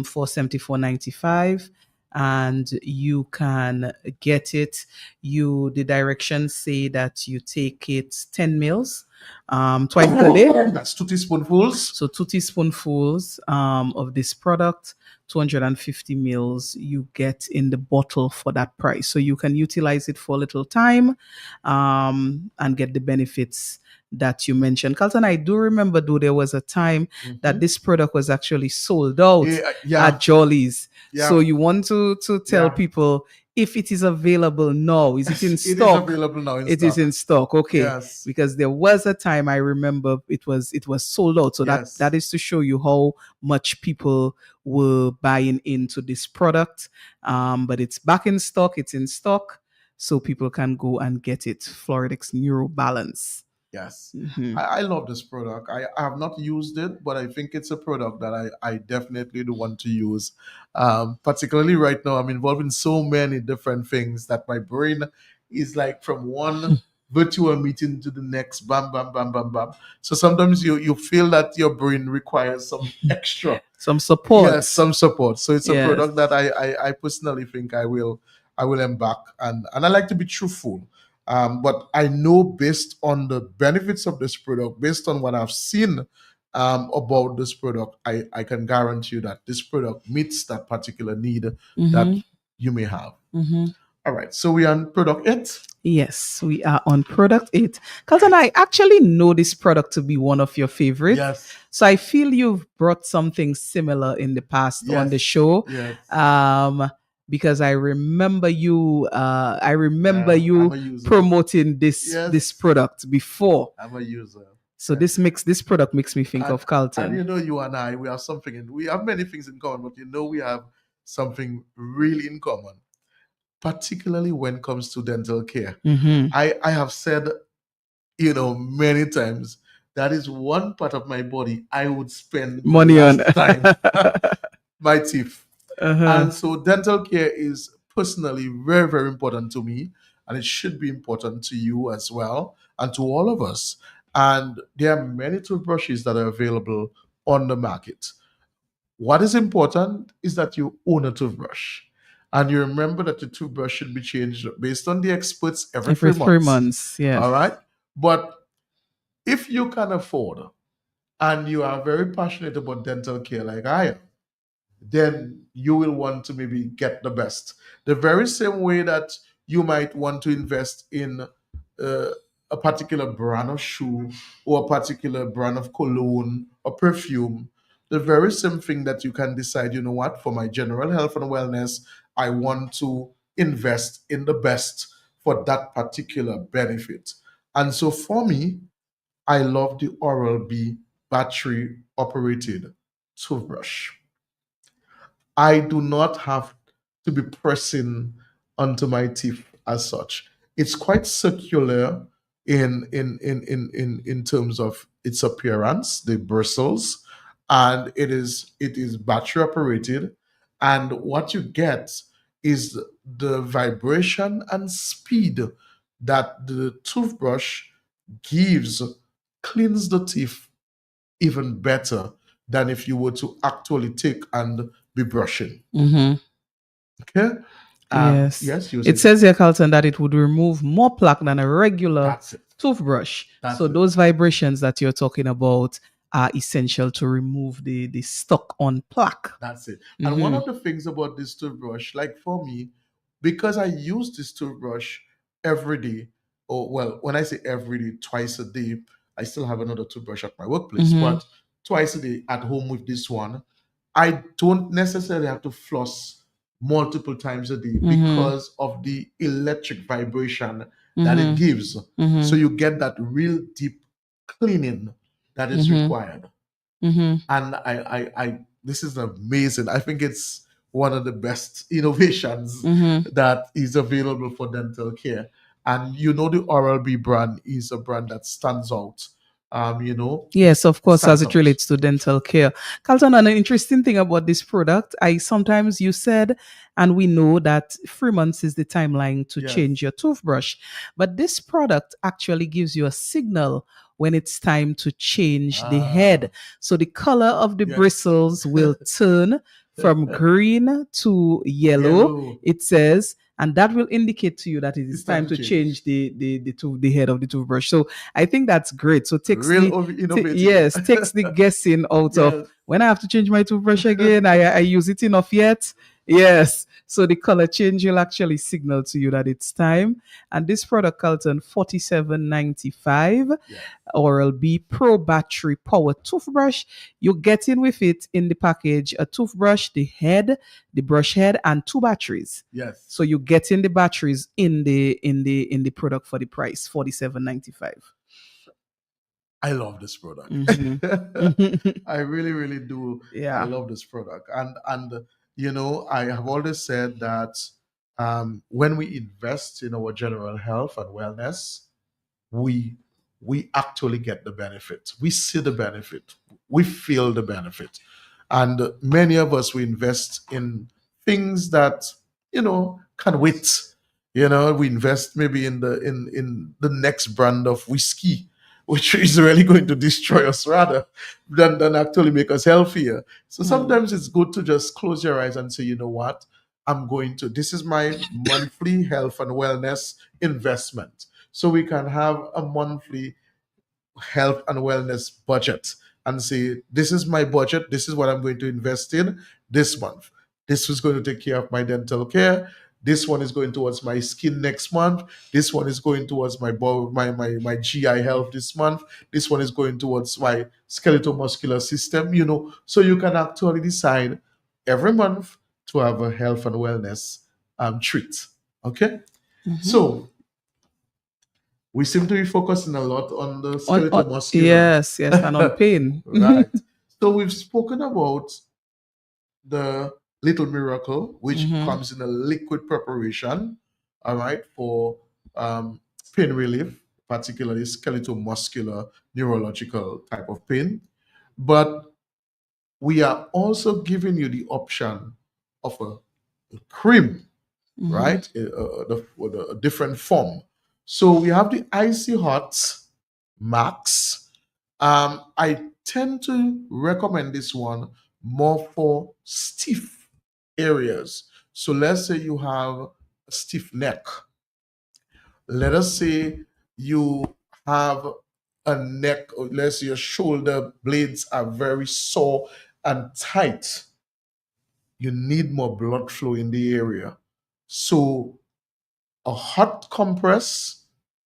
for $74.95, and you can get it. The directions say that you take it 10 mils twice per day. That's 2 teaspoonfuls. So 2 teaspoonfuls of this product, 250 mils, you get in the bottle for that price. So you can utilize it for a little time and get the benefits that you mentioned. Carlton, I do remember, though, there was a time that this product was actually sold out at Jolly's. Yeah. So you want to tell Yeah. people if it is available now. Is it in It is stock? available now in It stock. is in stock. Okay. Yes. Because there was a time I remember it was sold out. So Yes. that is to show you how much people were buying into this product. But it's back in stock. It's in stock. So people can go and get it. Floridex NeuroBalance. Yes. Mhm. I love this product. I have not used it, but I think it's a product that I definitely do want to use. Particularly right now, I'm involved in so many different things that my brain is like from one virtual meeting to the next, bam, bam, bam, bam, bam. So sometimes you feel that your brain requires some extra. Some support. Yes, some support. So it's a Yes. product that I personally think I will embark, and I like to be truthful. But I know, based on the benefits of this product, based on what I've seen about this product, I can guarantee you that this product meets that particular need that you may have. All right, so we are on product 8. Yes, we are on product 8. Carlton, I actually know this product to be one of your favorites. Yes. So I feel you've brought something similar in the past on Yes. the show. Yes. Because I remember you I'm a user. promoting this Yes. product before. I'm a user. So this product makes me think of Carlton. And you know, you and I, we have we have many things in common, but you know, we have something really in common, particularly when it comes to dental care. I have said, many times, that is one part of my body I would spend Money on. time, my teeth. And so dental care is personally very, very important to me, and it should be important to you as well, and to all of us. And there are many toothbrushes that are available on the market. What is important is that you own a toothbrush, and you remember that the toothbrush should be changed based on the experts every 3 months. 3 months, yes. All right. But if you can afford and you are very passionate about dental care like I am, then you will want to maybe get the best. The very same way that you might want to invest in a particular brand of shoe or a particular brand of cologne or perfume, the very same thing that you can decide, you know what, for my general health and wellness, I want to invest in the best for that particular benefit. And so for me, I love the Oral-B battery operated toothbrush. I do not have to be pressing onto my teeth as such. It's quite circular in terms of its appearance, the bristles, and it is battery operated. And what you get is the vibration and speed that the toothbrush gives, cleans the teeth even better than if you were to actually take and be brushing. Okay? Yes. Yes. It says here, Carlton, that it would remove more plaque than a regular That's it. toothbrush. That's so it. those vibrations that you're talking about are essential to remove the stuck on plaque. That's it. And one of the things about this toothbrush, like for me, because I use this toothbrush every day, or well, when I say every day, twice a day, I still have another toothbrush at my workplace, but twice a day at home with this one, I don't necessarily have to floss multiple times a day because of the electric vibration that it Mhm. gives. So Mhm. you get that real deep cleaning that is Mhm. required. Mhm. And this is amazing. I think it's one of the best innovations Mhm. that is available for dental care. And you know, the Oral-B brand is a brand that stands out. You know, Yes, of course, as stands it out. relates to dental care. Carlton, and an interesting thing about this product, I sometimes you said, and we know that 3 months is the timeline to Yes. change your toothbrush. But this product actually gives you a signal when it's time to change the head. So the color of the Yes. bristles will turn from green to yellow, Yellow. it says, and that will indicate to you that it is It's time time to to change the head of the toothbrush. So I think that's great. So takes Real the innovative. yes, takes the guessing out of Yes. when I have to change my toothbrush again. I use it enough yet. Yes. So the color change will actually signal to you that it's time. And this product, Carlton, $47.95. Yeah. Oral-B Pro Battery Power Toothbrush. You get in with it in the package a toothbrush, the head, the brush head, and 2 batteries. Yes. So you get in the batteries in the product for the price $47.95. I love this product. Mhm. I really, really do. I Yeah. love this product. And you know, I have always said that when we invest in our general health and wellness, we we actually get the benefit. We see the benefit. We feel the benefit. And many of us we invest in things that, you know, can wait. You know, we invest maybe in the next brand of whiskey, which is really going to destroy us rather than actually make us healthier. So sometimes it's good to just close your eyes and say, you know what? This is my monthly health and wellness investment. So we can have a monthly health and wellness budget and say, this is my budget. This is what I'm going to invest in this month. This is going to take care of my dental care. This one is going towards my skin next month. This one is going towards my GI health this month. This one is going towards my skeletal muscular system, you know. So you can actually decide every month to have a health and wellness treat. Okay? So we seem to be focusing a lot on the skeletal muscular. Yes, and on pain. Right. So we've spoken about the Little Miracle, which comes in a liquid preparation, all right, for pain relief, particularly skeletal muscular neurological type of pain. But we are also giving you the option of a cream, right? A different form. So we have the Icy Hot Max. I tend to recommend this one more for stiff areas. So let's say you have a stiff neck. Let us say you have a neck, or let's say your shoulder blades are very sore and tight. You need more blood flow in the area. So a hot compress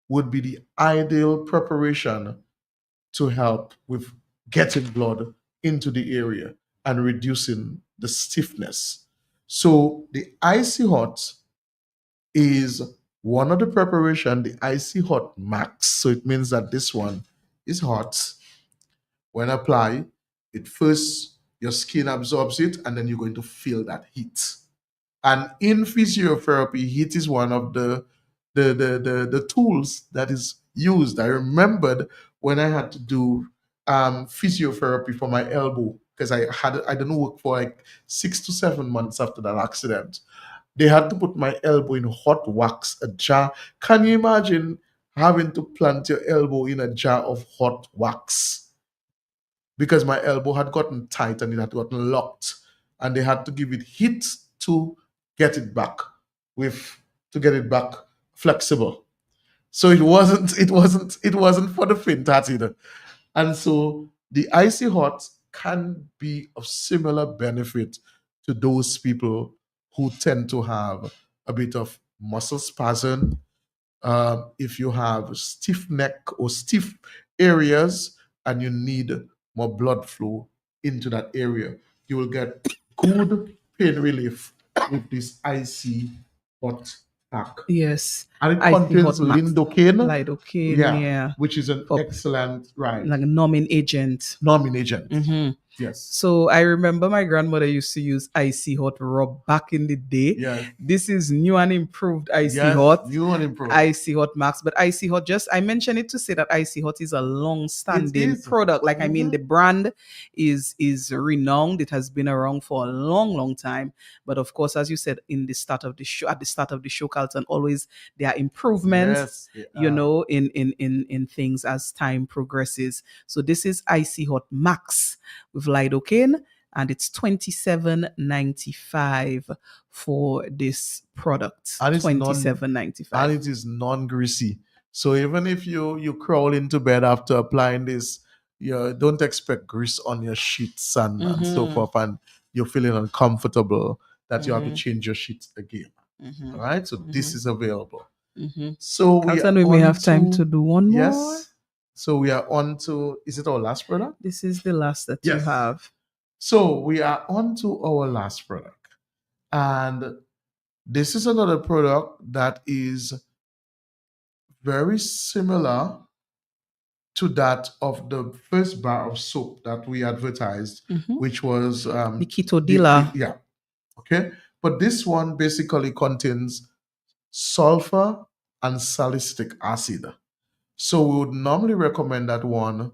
would be the ideal preparation to help with getting blood into the area and reducing the stiffness. So the Icy Hot is one of the preparation, the Icy Hot Max. So it means that this one is hot. When applied, it first your skin absorbs it, and then you're going to feel that heat. And in physiotherapy, heat is one of the tools that is used. I remembered when I had to do physiotherapy for my elbow because I didn't work for like 6 to 7 months after that accident. They had to put my elbow in hot wax, a jar. Can you imagine having to plant your elbow in a jar of hot wax? Because my elbow had gotten tight and it had gotten locked, and they had to give it heat to get it back flexible. So it wasn't for the faint-hearted. And so the Icy Hot can be of similar benefit to those people who tend to have a bit of muscle spasm. If you have stiff neck or stiff areas and you need more blood flow into that area, you will get good pain relief with this Icy Hot pack. Yes. And it Icy contains Hot Max. lidocaine. Lidocaine, yeah. Which is an For- excellent, right, Like a numbing agent. numbing agent. Mhm. Yes. So I remember my grandmother used to use Icy Hot Rub back in the day. Yes. This is new and improved Icy Yes, Hot. new and improved. Icy Hot Max, but Icy Hot, just I mentioned it to say that Icy Hot is a long-standing It is. product. Like I mean, Mhm. the brand is renowned. It has been around for a long time. But of course, as you said in the start of the show, at the start of the show, Carlton, always there are improvements. Yes, You know, in things as time progresses. So this is Icy Hot Max with lidocaine, and it's $27.95 for this product. And it's $27.95. and it is non-greasy. So even if you crawl into bed after applying this, you don't expect grease on your sheets and so Mhm. forth, and you're feeling uncomfortable that you have to Mhm. change your sheets again. Mhm. All right, so this is available. Mhm. So Carlton, we may have time to do one more. Yes. So we are on to, is it our last product? This is the last that you Yes. have. So we are on to our last product. And this is another product that is very similar to that of the first bar of soap that we advertised, Mhm. which was The Keto Dilla. yeah. Okay. But this one basically contains sulfur and salicylic acid. So we would normally recommend that one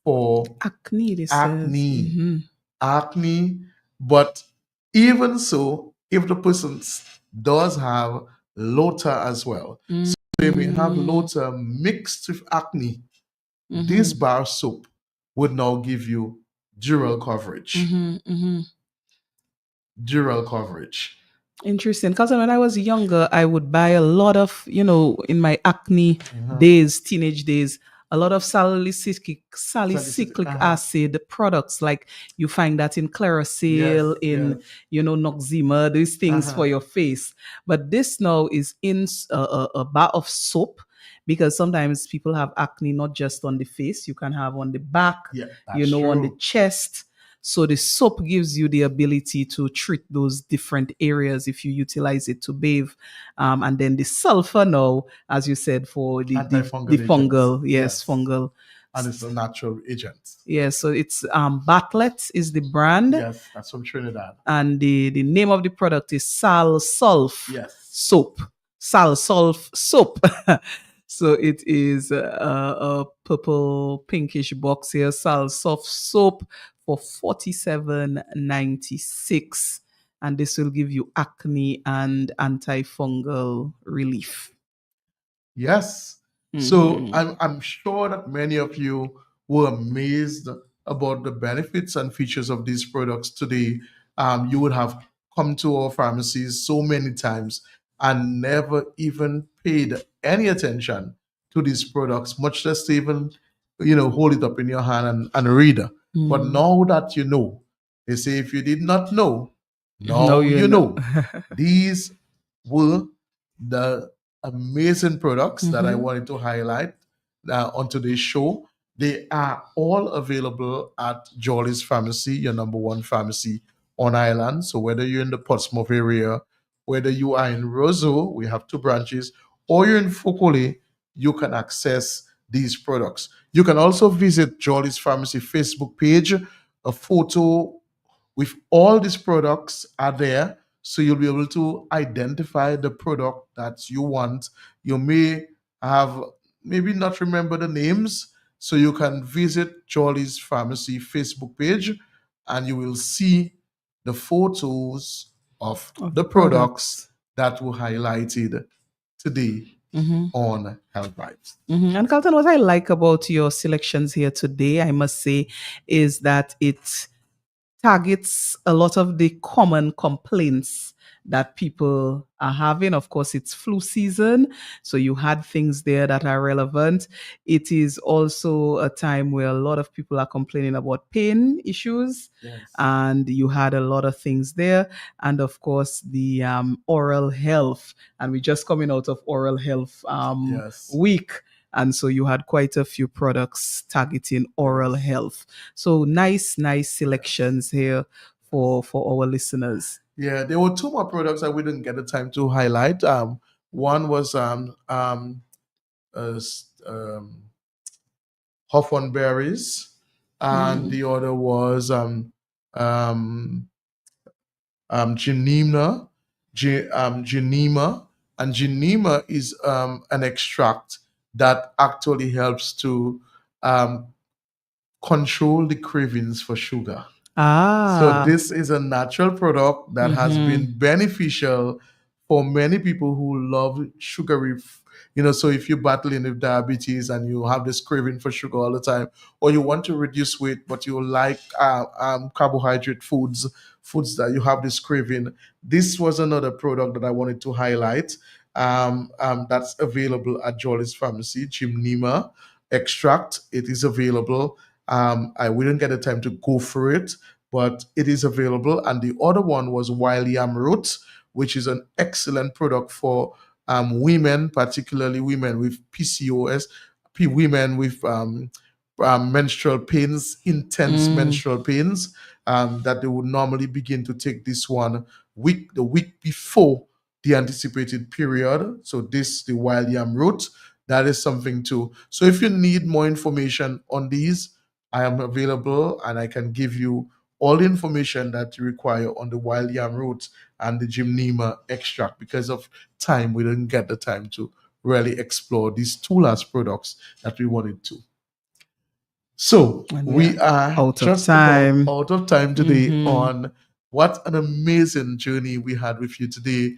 for Acne, this acne. says. Acne. But even so, if the person does have LOTA as well, so they may have LOTA mixed with acne, this bar soap would now give you dural coverage. Dural coverage. Interesting. Because when I was younger, I would buy a lot of, in my acne Uh-huh. days, teenage days, a lot of salicylic uh-huh. acid products. Like you find that in Clearasil, Yes, in, Noxzema, these things Uh-huh. for your face. But this now is in a bar of soap, because sometimes people have acne not just on the face, you can have on the back, Yeah, on the true. chest. So the soap gives you the ability to treat those different areas if you utilize it to bathe. And then the sulfur now, as you said, for the Antifungal fungal, agents. yes, fungal. And it's a natural agent. Yeah, so it's Bartlett is the brand. Yes, that's from Trinidad. And the name of the product is Sal Sulf Yes. soap. Sal Sulf soap. So it is a purple pinkish box here, Sal Sulf soap for $47.96. And this will give you acne and antifungal relief. Yes. So I'm sure that many of you were amazed about the benefits and features of these products today. You would have come to our pharmacies so many times and never even paid any attention to these products, much less to even, hold it up in your hand and read. But now that you know, they say if you did not know, now you know. These were the amazing products that I wanted to highlight on today's show. They are all available at Jolly's Pharmacy, your number one pharmacy on Island. So whether you're in the Portsmouth area, whether you are in Roseau, we have 2 branches, or you're in Fokole, you can access these products. You can also visit Jolly's Pharmacy Facebook page. A photo with all these products are there, so you'll be able to identify the product that you want. You may have maybe not remember the names, so you can visit Jolly's Pharmacy Facebook page and you will see the photos of the products that were highlighted today on Health Vibes. And Carlton, what I like about your selections here today, I must say, is that it targets a lot of the common complaints that people are having. Of course, it's flu season, so you had things there that are relevant. It is also a time where a lot of people are complaining about pain issues, and you had a lot of things there. And of course, the oral health, and we're just coming out of oral health week. And so you had quite a few products targeting oral health. So nice selections here for our listeners. Yeah, there were 2 more products that we didn't get the time to highlight. One was Hawthorne berries, and the other was um, Genema, Genema, and Genema is an extract that actually helps to um, control the cravings for sugar. So this is a natural product that has been beneficial for many people who love sugary. So if you're battling with diabetes and you have this craving for sugar all the time, or you want to reduce weight but you like carbohydrate foods that you have this craving, this was another product that I wanted to highlight. That's available at Jolly's Pharmacy. Gymnema extract. It is available. I wouldn't get the time to go through it, but it is available. And the other one was wild yam root, which is an excellent product for women, particularly women with PCOS, women with menstrual pains, intense menstrual pains, that they would normally begin to take this one the week before the anticipated period. So the wild yam root, that is something too. So if you need more information on these, I am available and I can give you all the information that you require on the wild yam root and the gymnema extract. Because of time, we didn't get the time to really explore these two last products that we wanted to. So we are out of just time. about out of time today on what an amazing journey we had with you today,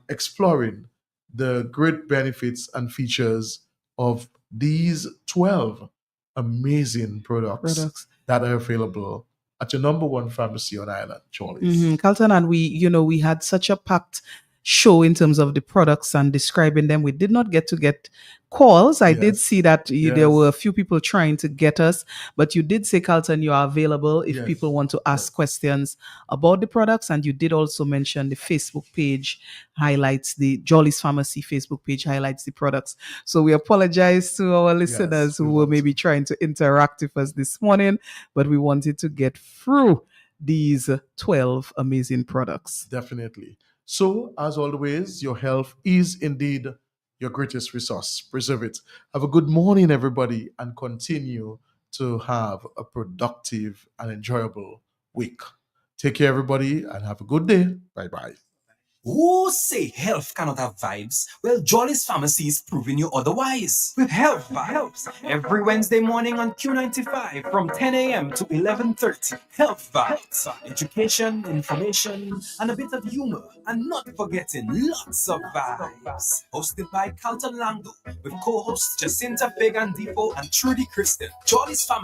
exploring the great benefits and features of these 12 amazing products that are available at your number one pharmacy on island, Jolly's. Carlton, and we had such a packed show in terms of the products and describing them. We did not get calls. I did see that there were a few people trying to get us, but you did say, Carlton, you are available if people want to ask questions about the products. And you did also mention the Facebook page highlights the Jolly's Pharmacy Facebook page highlights the products. So we apologize to our listeners who were maybe trying to interact with us this morning, but we wanted to get through these 12 amazing products. Definitely. So, as always, your health is indeed your greatest resource. Preserve it. Have a good morning, everybody, and continue to have a productive and enjoyable week. Take care, everybody, and have a good day. Bye-bye. Who say health cannot have vibes? Well, Jolly's Pharmacy is proving you otherwise. With Health Vibes, every Wednesday morning on Q95 from 10 a.m. to 11:30. Health Vibes, education, information, and a bit of humor. And not forgetting lots of vibes. Hosted by Carlton Langdo, with co-hosts Jacinta Fagan Depot and Trudy Kristen. Jolly's Pharmacy